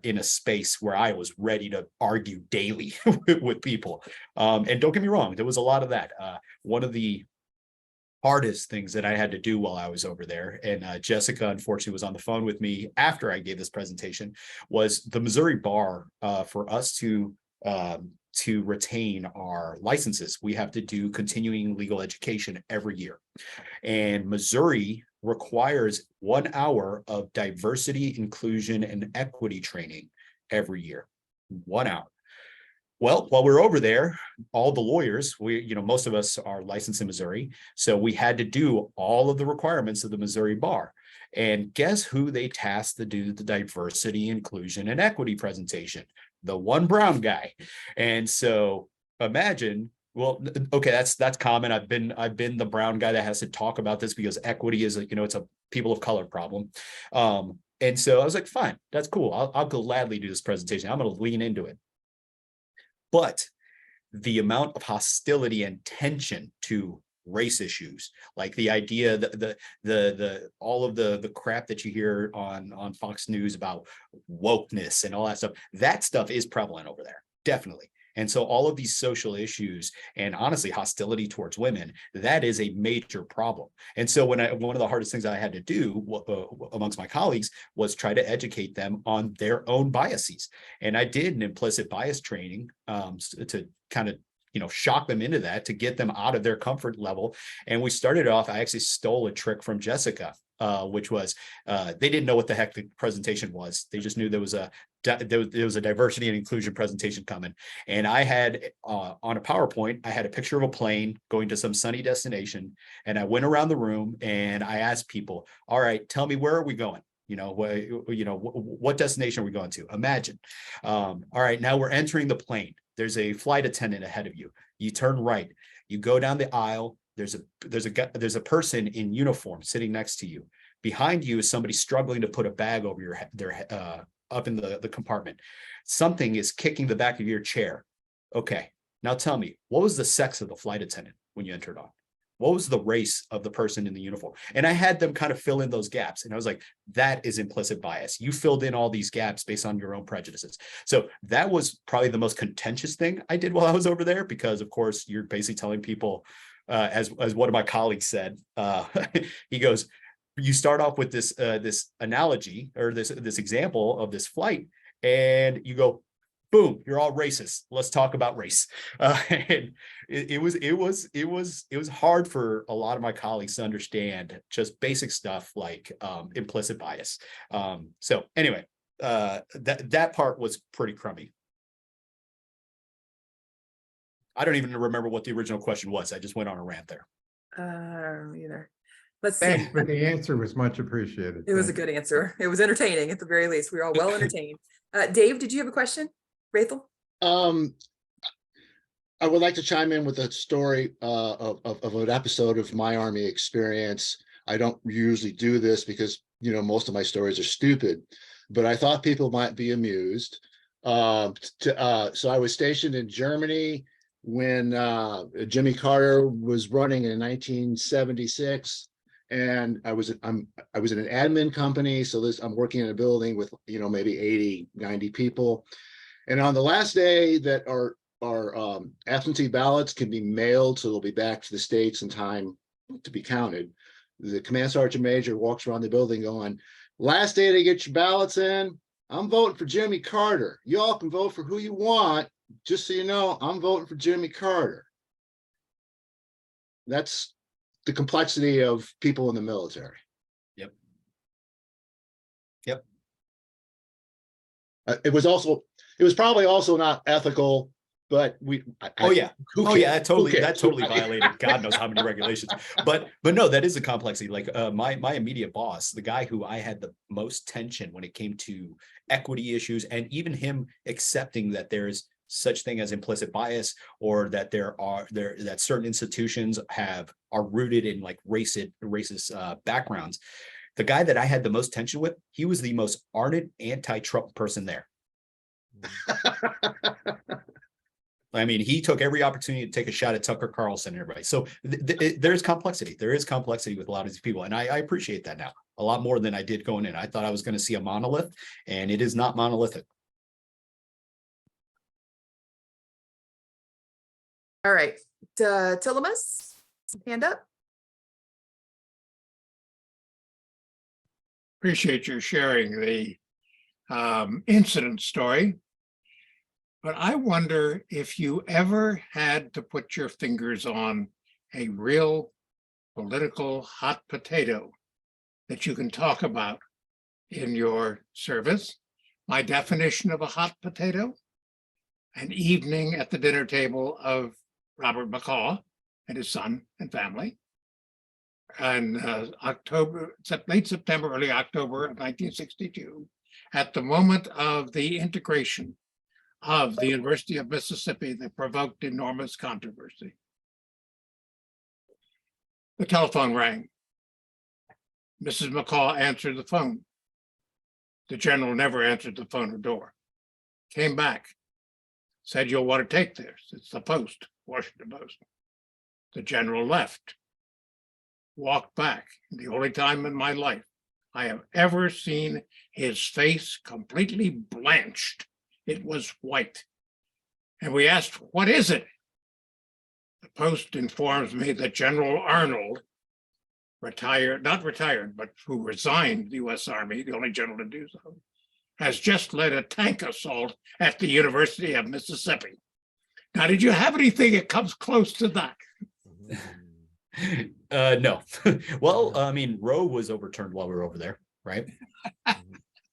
B: in a space where I was ready to argue daily with people. And don't get me wrong, there was a lot of that. One of the hardest things that I had to do while I was over there, and Jessica unfortunately was on the phone with me after I gave this presentation, was the Missouri bar. For us to retain our licenses, we have to do continuing legal education every year. And Missouri requires 1 hour of diversity, inclusion, and equity training every year. 1 hour. Well, while we're over there, all the lawyers, most of us are licensed in Missouri, so we had to do all of the requirements of the Missouri bar. And guess who they tasked to do the diversity, inclusion, and equity presentation? The one brown guy. And so imagine, well, okay, that's common. I've been the brown guy that has to talk about this because equity is it's a people of color problem. And so I was like, fine, that's cool. I'll gladly do this presentation. I'm going to lean into it. But the amount of hostility and tension to race issues, like the idea that all of the crap that you hear on Fox News about wokeness and all that stuff is prevalent over there, definitely. And so all of these social issues and honestly hostility towards women, that is a major problem. And so one of the hardest things I had to do amongst my colleagues was try to educate them on their own biases. And I did an implicit bias training to kind of shock them into that, to get them out of their comfort level. And we started off, I actually stole a trick from Jessica, which was they didn't know what the heck the presentation was. They just knew there was a diversity and inclusion presentation coming. And I had on a PowerPoint, I had a picture of a plane going to some sunny destination. And I went around the room and I asked people, all right, tell me, where are we going? What destination are we going to? Imagine. All right, now we're entering the plane. There's a flight attendant ahead of you. You turn right. You go down the aisle. There's a person in uniform sitting next to you. Behind you is somebody struggling to put a bag over their head, up in the compartment. Something is kicking the back of your chair. Okay, now tell me, what was the sex of the flight attendant when you entered on? What was the race of the person in the uniform? And I had them kind of fill in those gaps. And I was like, that is implicit bias. You filled in all these gaps based on your own prejudices. So that was probably the most contentious thing I did while I was over there, because of course you're basically telling people, as one of my colleagues said, he goes, you start off with this analogy or this example of this flight, and you go, boom, you're all racist. Let's talk about race. And it was hard for a lot of my colleagues to understand just basic stuff like implicit bias. So anyway, that part was pretty crummy. I don't even remember what the original question was. I just went on a rant there.
D: Either. Let's
H: Thanks,
D: see.
H: but the answer was much appreciated.
D: It was a
H: Thank you.
D: good answer. It was entertaining at the very least. We were all well entertained. Dave, did you have a question? Rachel?
E: I would like to chime in with a story of an episode of my Army experience. I don't usually do this because, you know, most of my stories are stupid, but I thought people might be amused. So I was stationed in Germany when Jimmy Carter was running in 1976, and I was in an admin company. So I'm working in a building with, you know, maybe 80, 90 people. And on the last day that our absentee ballots can be mailed, so they'll be back to the States in time to be counted, the command sergeant major walks around the building going, "Last day to get your ballots in. I'm voting for Jimmy Carter. You all can vote for who you want. Just so you know, I'm voting for Jimmy Carter." That's the complexity of people in the military.
B: Yep. Yep.
E: It was probably also not ethical, but
B: Oh yeah.
E: who
B: Oh yeah,
E: cares?
B: that totally
E: Who
B: that
E: cares?
B: totally violated God knows how many regulations. But no, that is a complexity. Like my immediate boss, the guy who I had the most tension when it came to equity issues, and even him accepting that there's such thing as implicit bias, or that that certain institutions are rooted in like racist backgrounds. The guy that I had the most tension with, he was the most ardent anti-Trump person there. I mean, he took every opportunity to take a shot at Tucker Carlson and everybody. So there's complexity. There is complexity with a lot of these people. And I appreciate that now a lot more than I did going in. I thought I was going to see a monolith, and it is not monolithic.
D: All right. Tillamus, hand up.
F: Appreciate your sharing the incident story. But I wonder if you ever had to put your fingers on a real political hot potato that you can talk about in your service. My definition of a hot potato: an evening at the dinner table of Robert McCaw and his son and family. And late September, early October of 1962, at the moment of the integration of the University of Mississippi that provoked enormous controversy. The telephone rang. Mrs. McCaw answered the phone. The general never answered the phone or door. Came back, said, "You'll want to take this. It's the Post, Washington Post." The general left, walked back. The only time in my life I have ever seen his face completely blanched. It was white. And we asked, "What is it?" The Post informs me that General Arnold, not retired, but who resigned the U.S. Army, the only general to do so, has just led a tank assault at the University of Mississippi. Now, did you have anything that comes close to that?
B: No. Well, I mean, Roe was overturned while we were over there, right?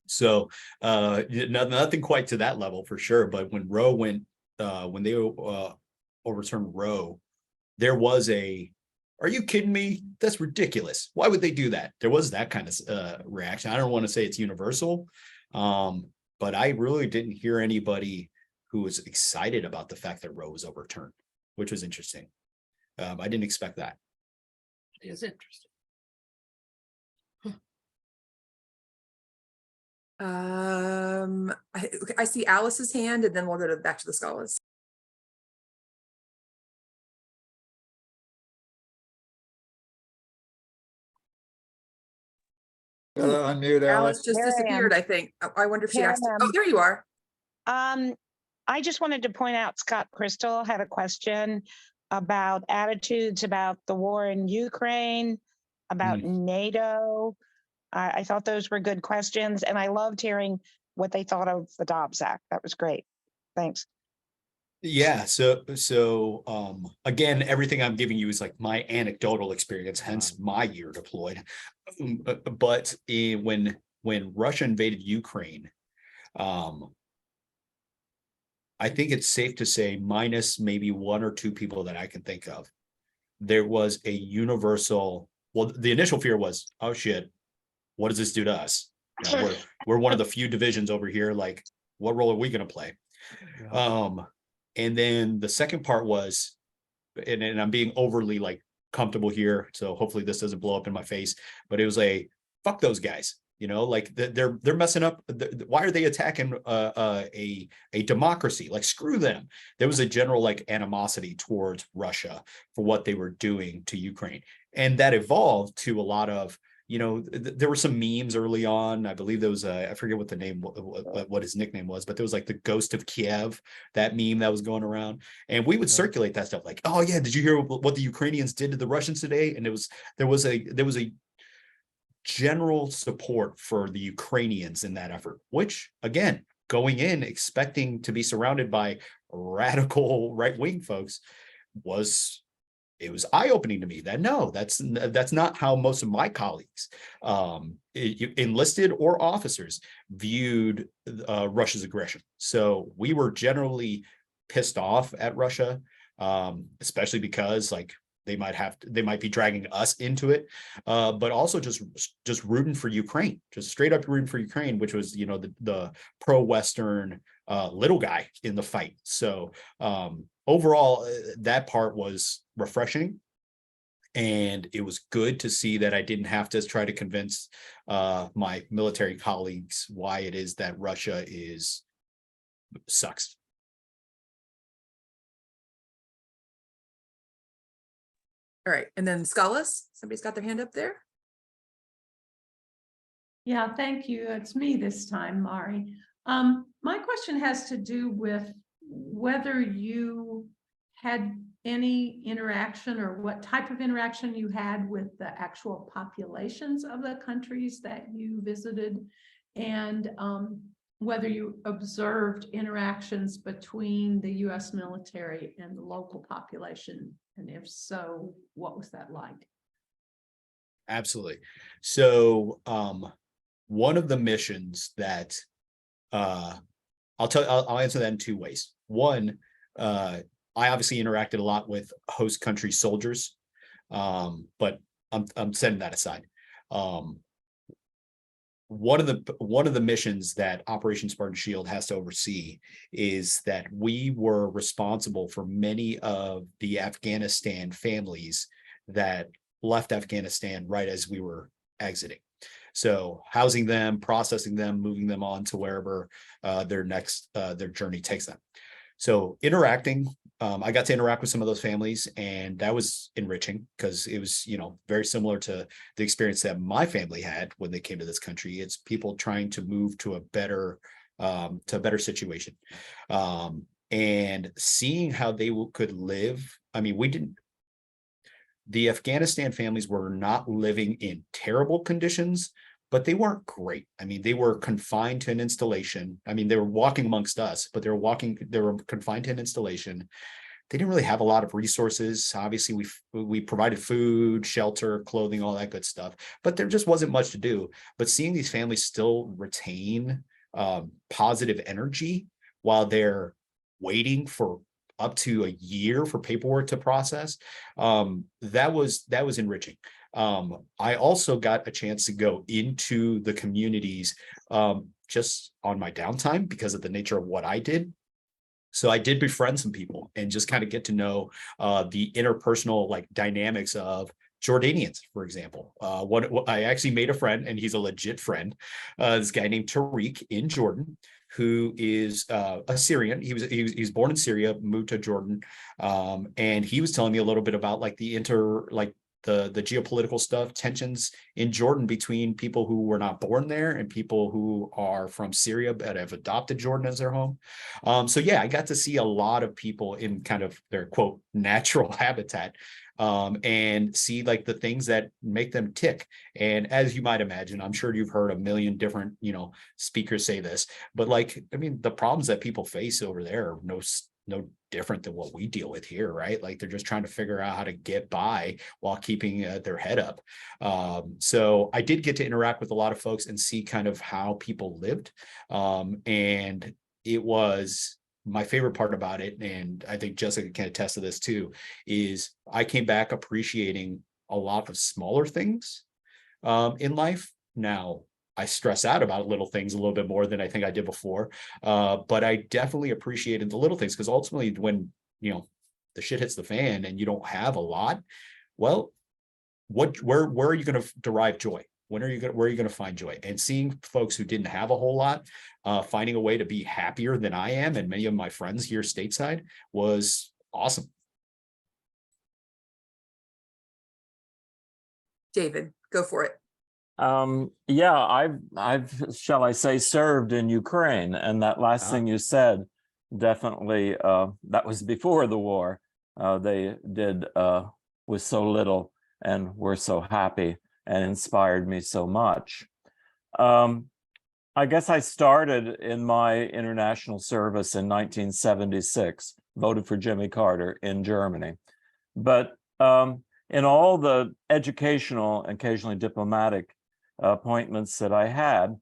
B: So nothing quite to that level for sure. But when Roe went, when they overturned Roe, there was "Are you kidding me? That's ridiculous. Why would they do that?" There was that kind of reaction. I don't want to say it's universal, but I really didn't hear anybody who was excited about the fact that Roe was overturned, which was interesting. I didn't expect that.
G: It is interesting.
D: I see Alice's hand, and then we'll go back to the scholars.
C: Unmute
D: Alice
C: Alice.
D: just
A: There I am.
D: disappeared, I think. I wonder if she
A: Here I
D: asked.
A: am.
D: Oh, there you are.
A: I just wanted to point out Scott Crystal had a question about attitudes about the war in Ukraine, about NATO. I thought those were good questions, and I loved hearing what they thought of the Dobbs Act. That was great. Thanks.
B: Yeah. So again, everything I'm giving you is like my anecdotal experience, hence my year deployed. But when Russia invaded Ukraine, I think it's safe to say, minus maybe one or two people that I can think of, there was a universal, well, the initial fear was, oh shit, what does this do to us? You know, we're one of the few divisions over here. Like, what role are we going to play? And then the second part was, and I'm being overly like comfortable here, so hopefully this doesn't blow up in my face, but it was a fuck those guys. You know, like they're messing up. Why are they attacking a democracy? Like, screw them. There was a general like animosity towards Russia for what they were doing to Ukraine, and that evolved to a lot of, you know, there were some memes early on. I believe there was I forget what the name, what his nickname was, but there was like the Ghost of Kiev, that meme that was going around, and we would circulate that stuff like, oh yeah, did you hear what the Ukrainians did to the Russians today? And there was a general support for the Ukrainians in that effort, which again, going in expecting to be surrounded by radical right-wing folks, it was eye-opening to me that no, that's not how most of my colleagues, enlisted or officers, viewed Russia's aggression. So we were generally pissed off at Russia, especially because like they might be dragging us into it, but also just rooting for Ukraine, just straight up rooting for Ukraine, which was, you know, the pro-Western little guy in the fight. So overall, that part was refreshing, and it was good to see that I didn't have to try to convince my military colleagues why it is that Russia sucks.
D: All right, and then Scholars, somebody's got their hand up there.
I: Yeah, thank you. It's me this time, Mari. My question has to do with whether you had any interaction or what type of interaction you had with the actual populations of the countries that you visited, and whether you observed interactions between the U.S. military and the local population, and if so, what was that like?
B: Absolutely. So one of the missions that I'll answer that in two ways. One, I obviously interacted a lot with host country soldiers, but I'm setting that aside. One of the missions that Operation Spartan Shield has to oversee is that we were responsible for many of the Afghanistan families that left Afghanistan right as we were exiting. So housing them, processing them, moving them on to wherever their journey takes them. So interacting, I got to interact with some of those families, and that was enriching because it was, you know, very similar to the experience that my family had when they came to this country. It's people trying to move to a better situation, and seeing how they could live. I mean, the Afghanistan families were not living in terrible conditions, but they weren't great. I mean, they were confined to an installation. I mean, they were walking amongst us, but they were confined to an installation. They didn't really have a lot of resources. Obviously, we provided food, shelter, clothing, all that good stuff, but there just wasn't much to do. But seeing these families still retain positive energy while they're waiting for up to a year for paperwork to process, that was enriching. I also got a chance to go into the communities just on my downtime because of the nature of what I did. So I did befriend some people and just kind of get to know the interpersonal like dynamics of Jordanians, for example. I actually made a friend, and he's a legit friend, this guy named Tariq in Jordan, who is a Syrian. He was born in Syria, moved to Jordan, and he was telling me a little bit about like the geopolitical stuff, tensions in Jordan between people who were not born there and people who are from Syria but have adopted Jordan as their home. So yeah, I got to see a lot of people in kind of their quote natural habitat, and see like the things that make them tick. And as you might imagine, I'm sure you've heard a million different, you know, speakers say this, but like, I mean, the problems that people face over there are no different than what we deal with here, right? Like they're just trying to figure out how to get by while keeping their head up. So I did get to interact with a lot of folks and see kind of how people lived. And it was my favorite part about it, and I think Jessica can attest to this too, is I came back appreciating a lot of smaller things in life. Now, I stress out about little things a little bit more than I think I did before. But I definitely appreciated the little things, because ultimately when, the shit hits the fan and you don't have a lot, well, where are you going to derive joy? Where are you going to find joy? And seeing folks who didn't have a whole lot, finding a way to be happier than I am, and many of my friends here stateside, was awesome.
D: David, go for it.
J: Yeah, I've shall I say, served in Ukraine, and that last thing you said, definitely, that was before the war. They did with so little and were so happy and inspired me so much. I guess I started in my international service in 1976, voted for Jimmy Carter in Germany. But in all the educational, occasionally diplomatic appointments that I had,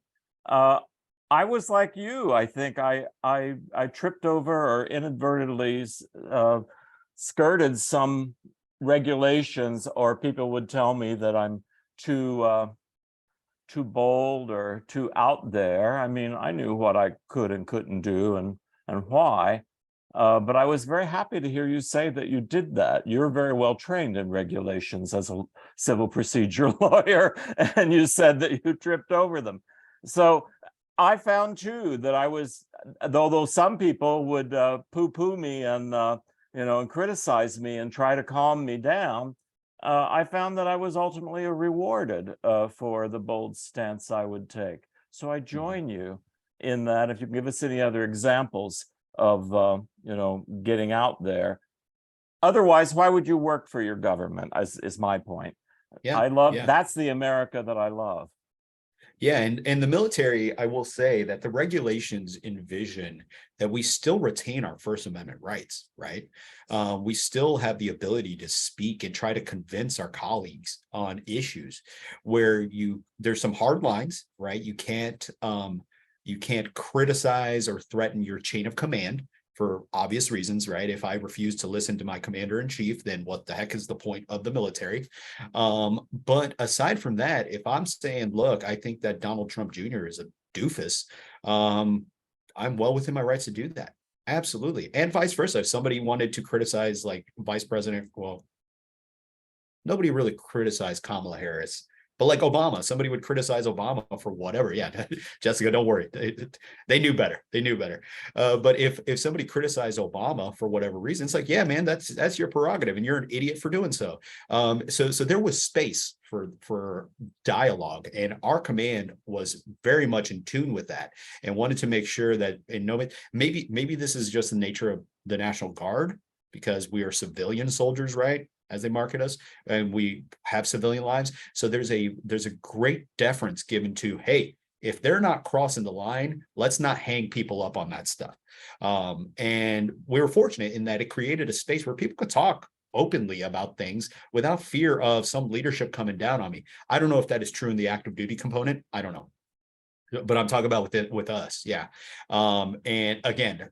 J: I was like you. I think I tripped over or inadvertently skirted some regulations, or people would tell me that I'm too bold or too out there. I mean, I knew what I could and couldn't do and why. But I was very happy to hear you say that you did that. You're very well trained in regulations as a civil procedure lawyer, and you said that you tripped over them. So I found too that I was, although some people would poo-poo me and and criticize me and try to calm me down, I found that I was ultimately rewarded for the bold stance I would take. So I join you in that. If you can give us any other examples of getting out there. Otherwise, why would you work for your government? Is my point. I love that's the America that I love.
B: Yeah, and the military, I will say that the regulations envision that we still retain our First Amendment rights, right? We still have the ability to speak and try to convince our colleagues on issues where there's some hard lines, right? You can't criticize or threaten your chain of command for obvious reasons, right? If I refuse to listen to my commander in chief, then what the heck is the point of the military? But aside from that, if I'm saying, look, I think that Donald Trump Jr. is a doofus, I'm well within my rights to do that. Absolutely. And vice versa. If somebody wanted to criticize like Vice President, well, nobody really criticized Kamala Harris. But like Obama, somebody would criticize Obama for whatever. Yeah, Jessica, don't worry. They knew better. They knew better. But if somebody criticized Obama for whatever reason, it's like, yeah, man, that's your prerogative, and you're an idiot for doing so. So there was space for dialogue, and our command was very much in tune with that, and wanted to make sure that, and maybe this is just the nature of the National Guard, because we are civilian soldiers, right? As they market us, and we have civilian lives. So there's a great deference given to, hey, if they're not crossing the line, let's not hang people up on that stuff. And we were fortunate in that it created a space where people could talk openly about things without fear of some leadership coming down on me. I don't know if that is true in the active duty component. I don't know. But I'm talking about with us. Yeah. And again,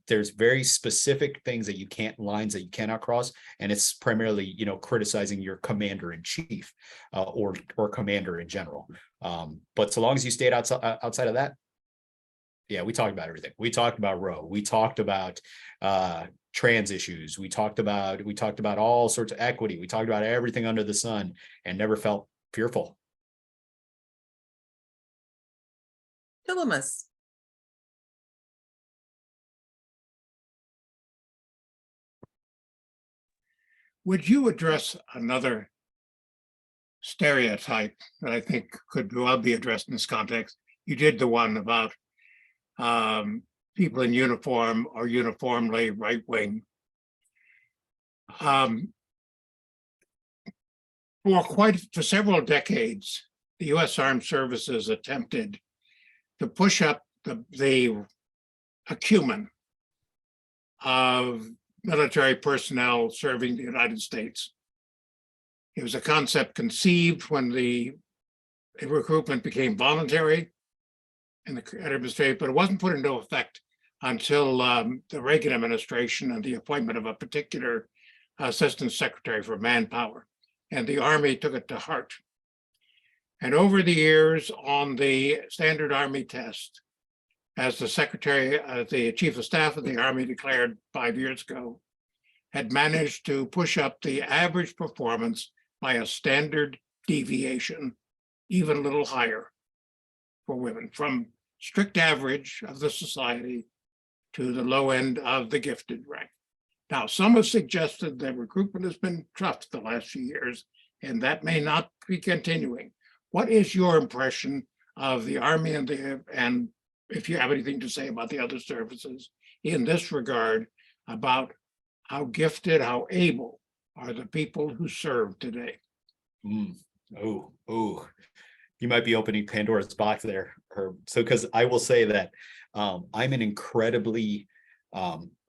B: there's very specific things that lines that you cannot cross. And it's primarily, criticizing your commander in chief or commander in general. But so long as you stayed outside of that, yeah, we talked about everything. We talked about Roe. We talked about trans issues. We talked about all sorts of equity. We talked about everything under the sun, and never felt fearful.
D: Philemus.
F: Would you address another stereotype that I think could well be addressed in this context? You did the one about people in uniform or uniformly right-wing. For several decades, the U.S. Armed Services attempted to push up the acumen of military personnel serving the United States. It was a concept conceived when the recruitment became voluntary in the administration, but it wasn't put into effect until the Reagan administration and the appointment of a particular assistant secretary for manpower. And the Army took it to heart. And over the years on the standard Army test, as the secretary, the chief of staff of the Army declared 5 years ago, had managed to push up the average performance by a standard deviation, even a little higher for women, from strict average of the society to the low end of the gifted rank. Now, some have suggested that recruitment has been tough the last few years, and that may not be continuing. What is your impression of the Army and if you have anything to say about the other services in this regard, about how gifted, how able are the people who serve today?
B: Oh, you might be opening Pandora's box there, Herb. So, because I will say that I'm an incredibly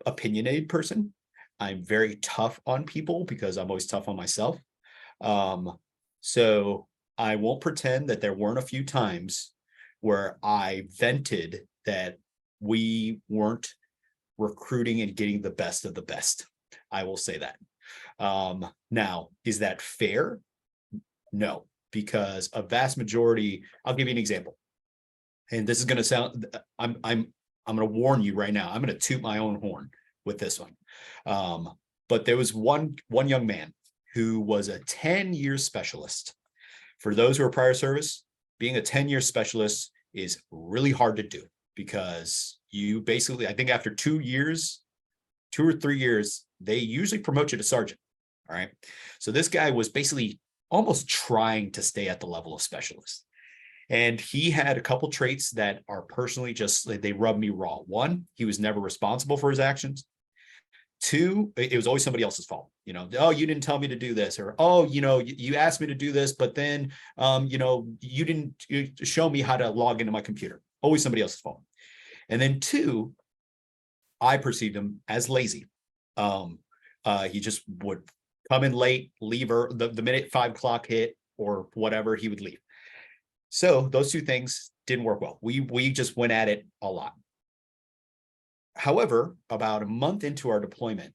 B: opinionated person. I'm very tough on people because I'm always tough on myself. So I won't pretend that there weren't a few times where I vented that we weren't recruiting and getting the best of the best. I will say that. Now, is that fair? No, because a vast majority, I'll give you an example. And this is going to sound, I'm going to warn you right now. I'm going to toot my own horn with this one. But there was one young man who was a 10-year specialist. For those who are prior service, being a 10-year specialist is really hard to do because you basically, I think after 2 or 3 years, they usually promote you to sergeant. All right. So this guy was basically almost trying to stay at the level of specialist. And he had a couple traits that are personally just, they rub me raw. One, he was never responsible for his actions. Two, it was always somebody else's fault. Oh, you didn't tell me to do this, or, oh, you asked me to do this, but then, you didn't show me how to log into my computer. Always somebody else's fault. And then two, I perceived him as lazy. He just would come in late, leave the minute 5 o'clock hit or whatever, he would leave. So those two things didn't work well. We just went at it a lot. However, about a month into our deployment,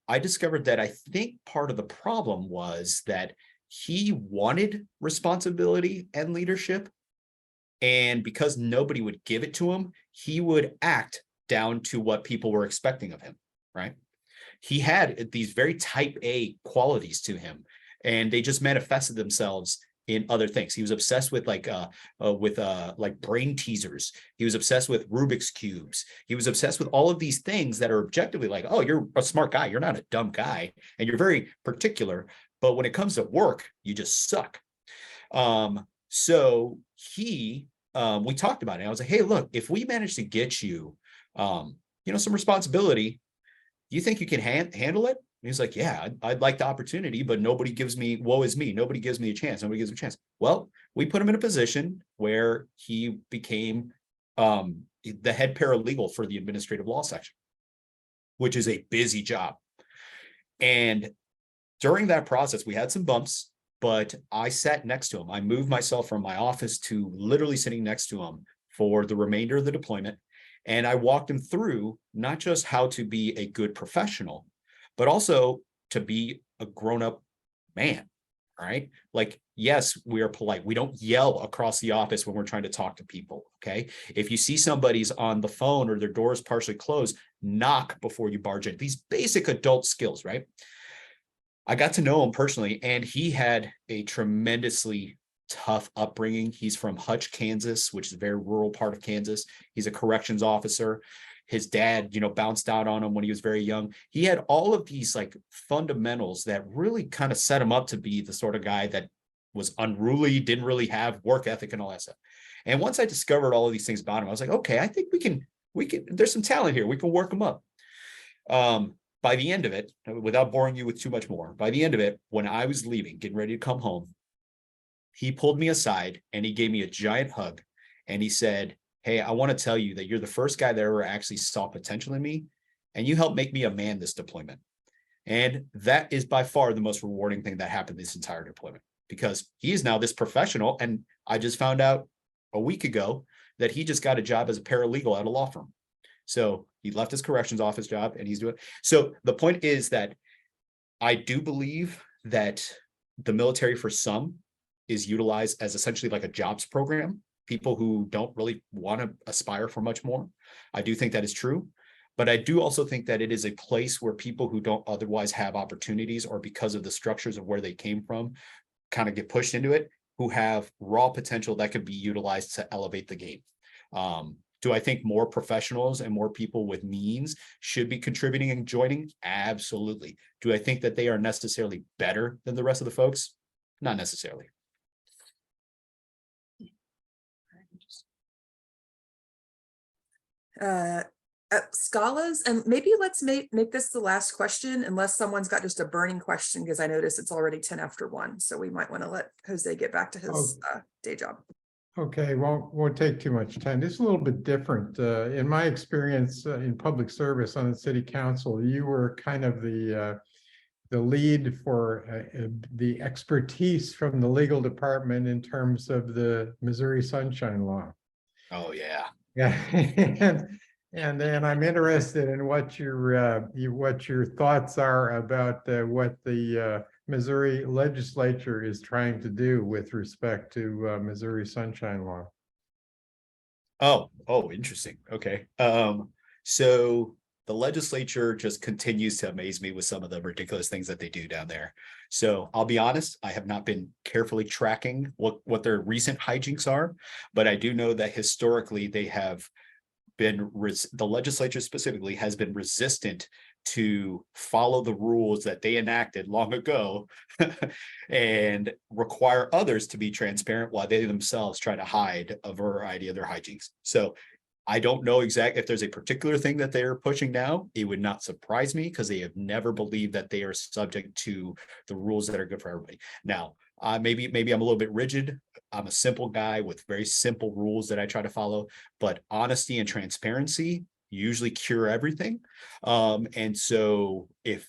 B: I discovered that I think part of the problem was that he wanted responsibility and leadership. And because nobody would give it to him, he would act down to what people were expecting of him, right? He had these very type A qualities to him, and they just manifested themselves in other things. He was obsessed with like brain teasers. He was obsessed with Rubik's cubes. He was obsessed with all of these things that are objectively like, oh, you're a smart guy. You're not a dumb guy. And you're very particular. But when it comes to work, you just suck. So we talked about it. I was like, hey, look, if we manage to get you, some responsibility, do you think you can handle it? And he's like, yeah, I'd like the opportunity, but nobody gives me, woe is me. Nobody gives me a chance. Nobody gives me a chance. Well, we put him in a position where he became the head paralegal for the administrative law section, which is a busy job. And during that process, we had some bumps, but I sat next to him. I moved myself from my office to literally sitting next to him for the remainder of the deployment. And I walked him through not just how to be a good professional, but also to be a grown-up man, right? Like, yes, we are polite. We don't yell across the office when we're trying to talk to people, okay? If you see somebody's on the phone or their door is partially closed, knock before you barge in. These basic adult skills, right? I got to know him personally, and he had a tremendously tough upbringing. He's from Hutch, Kansas, which is a very rural part of Kansas. He's a corrections officer. His dad, bounced out on him when he was very young. He had all of these like fundamentals that really kind of set him up to be the sort of guy that was unruly, didn't really have work ethic and all that stuff. And once I discovered all of these things about him, I was like, okay, I think we can, there's some talent here. We can work him up. By the end of it, without boring you with too much more, by the end of it, when I was leaving, getting ready to come home, he pulled me aside and he gave me a giant hug. And he said, hey, I want to tell you that you're the first guy that ever actually saw potential in me, and you helped make me a man this deployment. And that is by far the most rewarding thing that happened this entire deployment, because he is now this professional. And I just found out a week ago that he just got a job as a paralegal at a law firm. So He left his corrections office job and he's doing, so the point is that I do believe that the military for some is utilized as essentially like a jobs program. People who don't really want to aspire for much more. I do think that is true. But I do also think that it is a place where people who don't otherwise have opportunities, or because of the structures of where they came from, kind of get pushed into it, who have raw potential that could be utilized to elevate the game. Do I think more professionals and more people with means should be contributing and joining? Absolutely. Do I think that they are necessarily better than the rest of the folks? Not necessarily.
D: Scholars, and maybe let's make this the last question, unless someone's got just a burning question, because I notice it's already 10 after 1. So we might want to let Jose get back to his day job.
H: Okay, won't take too much time. This is a little bit different. In my experience in public service on the city council, you were kind of the lead for the expertise from the legal department in terms of the Missouri Sunshine Law.
B: Oh yeah.
H: Yeah. And then I'm interested in what your thoughts are about what the Missouri legislature is trying to do with respect to Missouri Sunshine Law.
B: Oh, interesting. Okay. So the legislature just continues to amaze me with some of the ridiculous things that they do down there. So I'll be honest, I have not been carefully tracking what their recent hijinks are, but I do know that historically they have been, the legislature specifically has been resistant to follow the rules that they enacted long ago and require others to be transparent while they themselves try to hide a variety of their hijinks. So I don't know exactly if there's a particular thing that they're pushing now. It would not surprise me because they have never believed that they are subject to the rules that are good for everybody. Now, maybe I'm a little bit rigid. I'm a simple guy with very simple rules that I try to follow, but honesty and transparency usually cure everything. And so if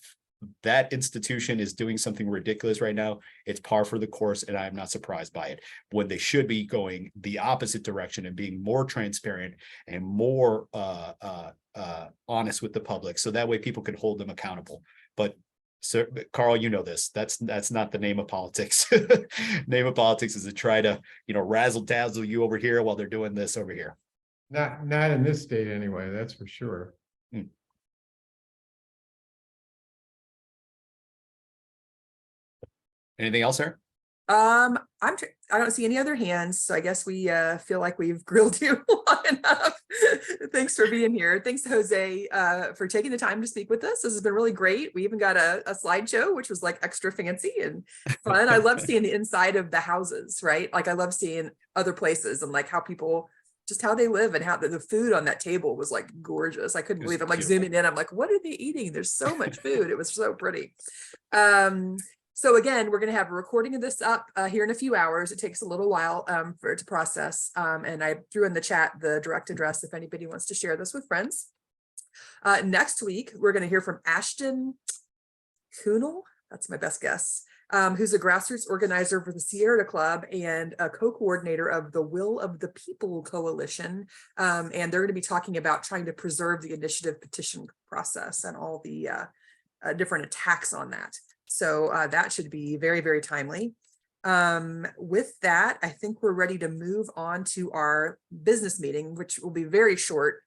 B: that institution is doing something ridiculous right now, it's par for the course, and I'm not surprised by it, when they should be going the opposite direction and being more transparent and more honest with the public, so that way people can hold them accountable. But so, Carl, you know this. That's not the name of politics. Name of politics is to try to, razzle dazzle you over here while they're doing this over here.
H: Not in this state anyway, that's for sure.
B: Anything else, sir?
D: I don't see any other hands, so I guess we feel like we've grilled you long enough. Thanks for being here. Thanks, Jose, for taking the time to speak with us. This has been really great. We even got a slideshow, which was like extra fancy and fun. I love seeing the inside of the houses, right? Like I love seeing other places and like how people, just how they live, and how the food on that table was like gorgeous. I couldn't believe it. I'm like zooming in. I'm like, what are they eating? There's so much food. It was so pretty. So again, we're going to have a recording of this up here in a few hours. It takes a little while for it to process. And I threw in the chat the direct address if anybody wants to share this with friends. Next week, we're going to hear from Ashton Kuhnel. That's my best guess. Who's a grassroots organizer for the Sierra Club and a co-coordinator of the Will of the People Coalition. And they're going to be talking about trying to preserve the initiative petition process and all the different attacks on that. So that should be very, very timely. With that, I think we're ready to move on to our business meeting, which will be very short.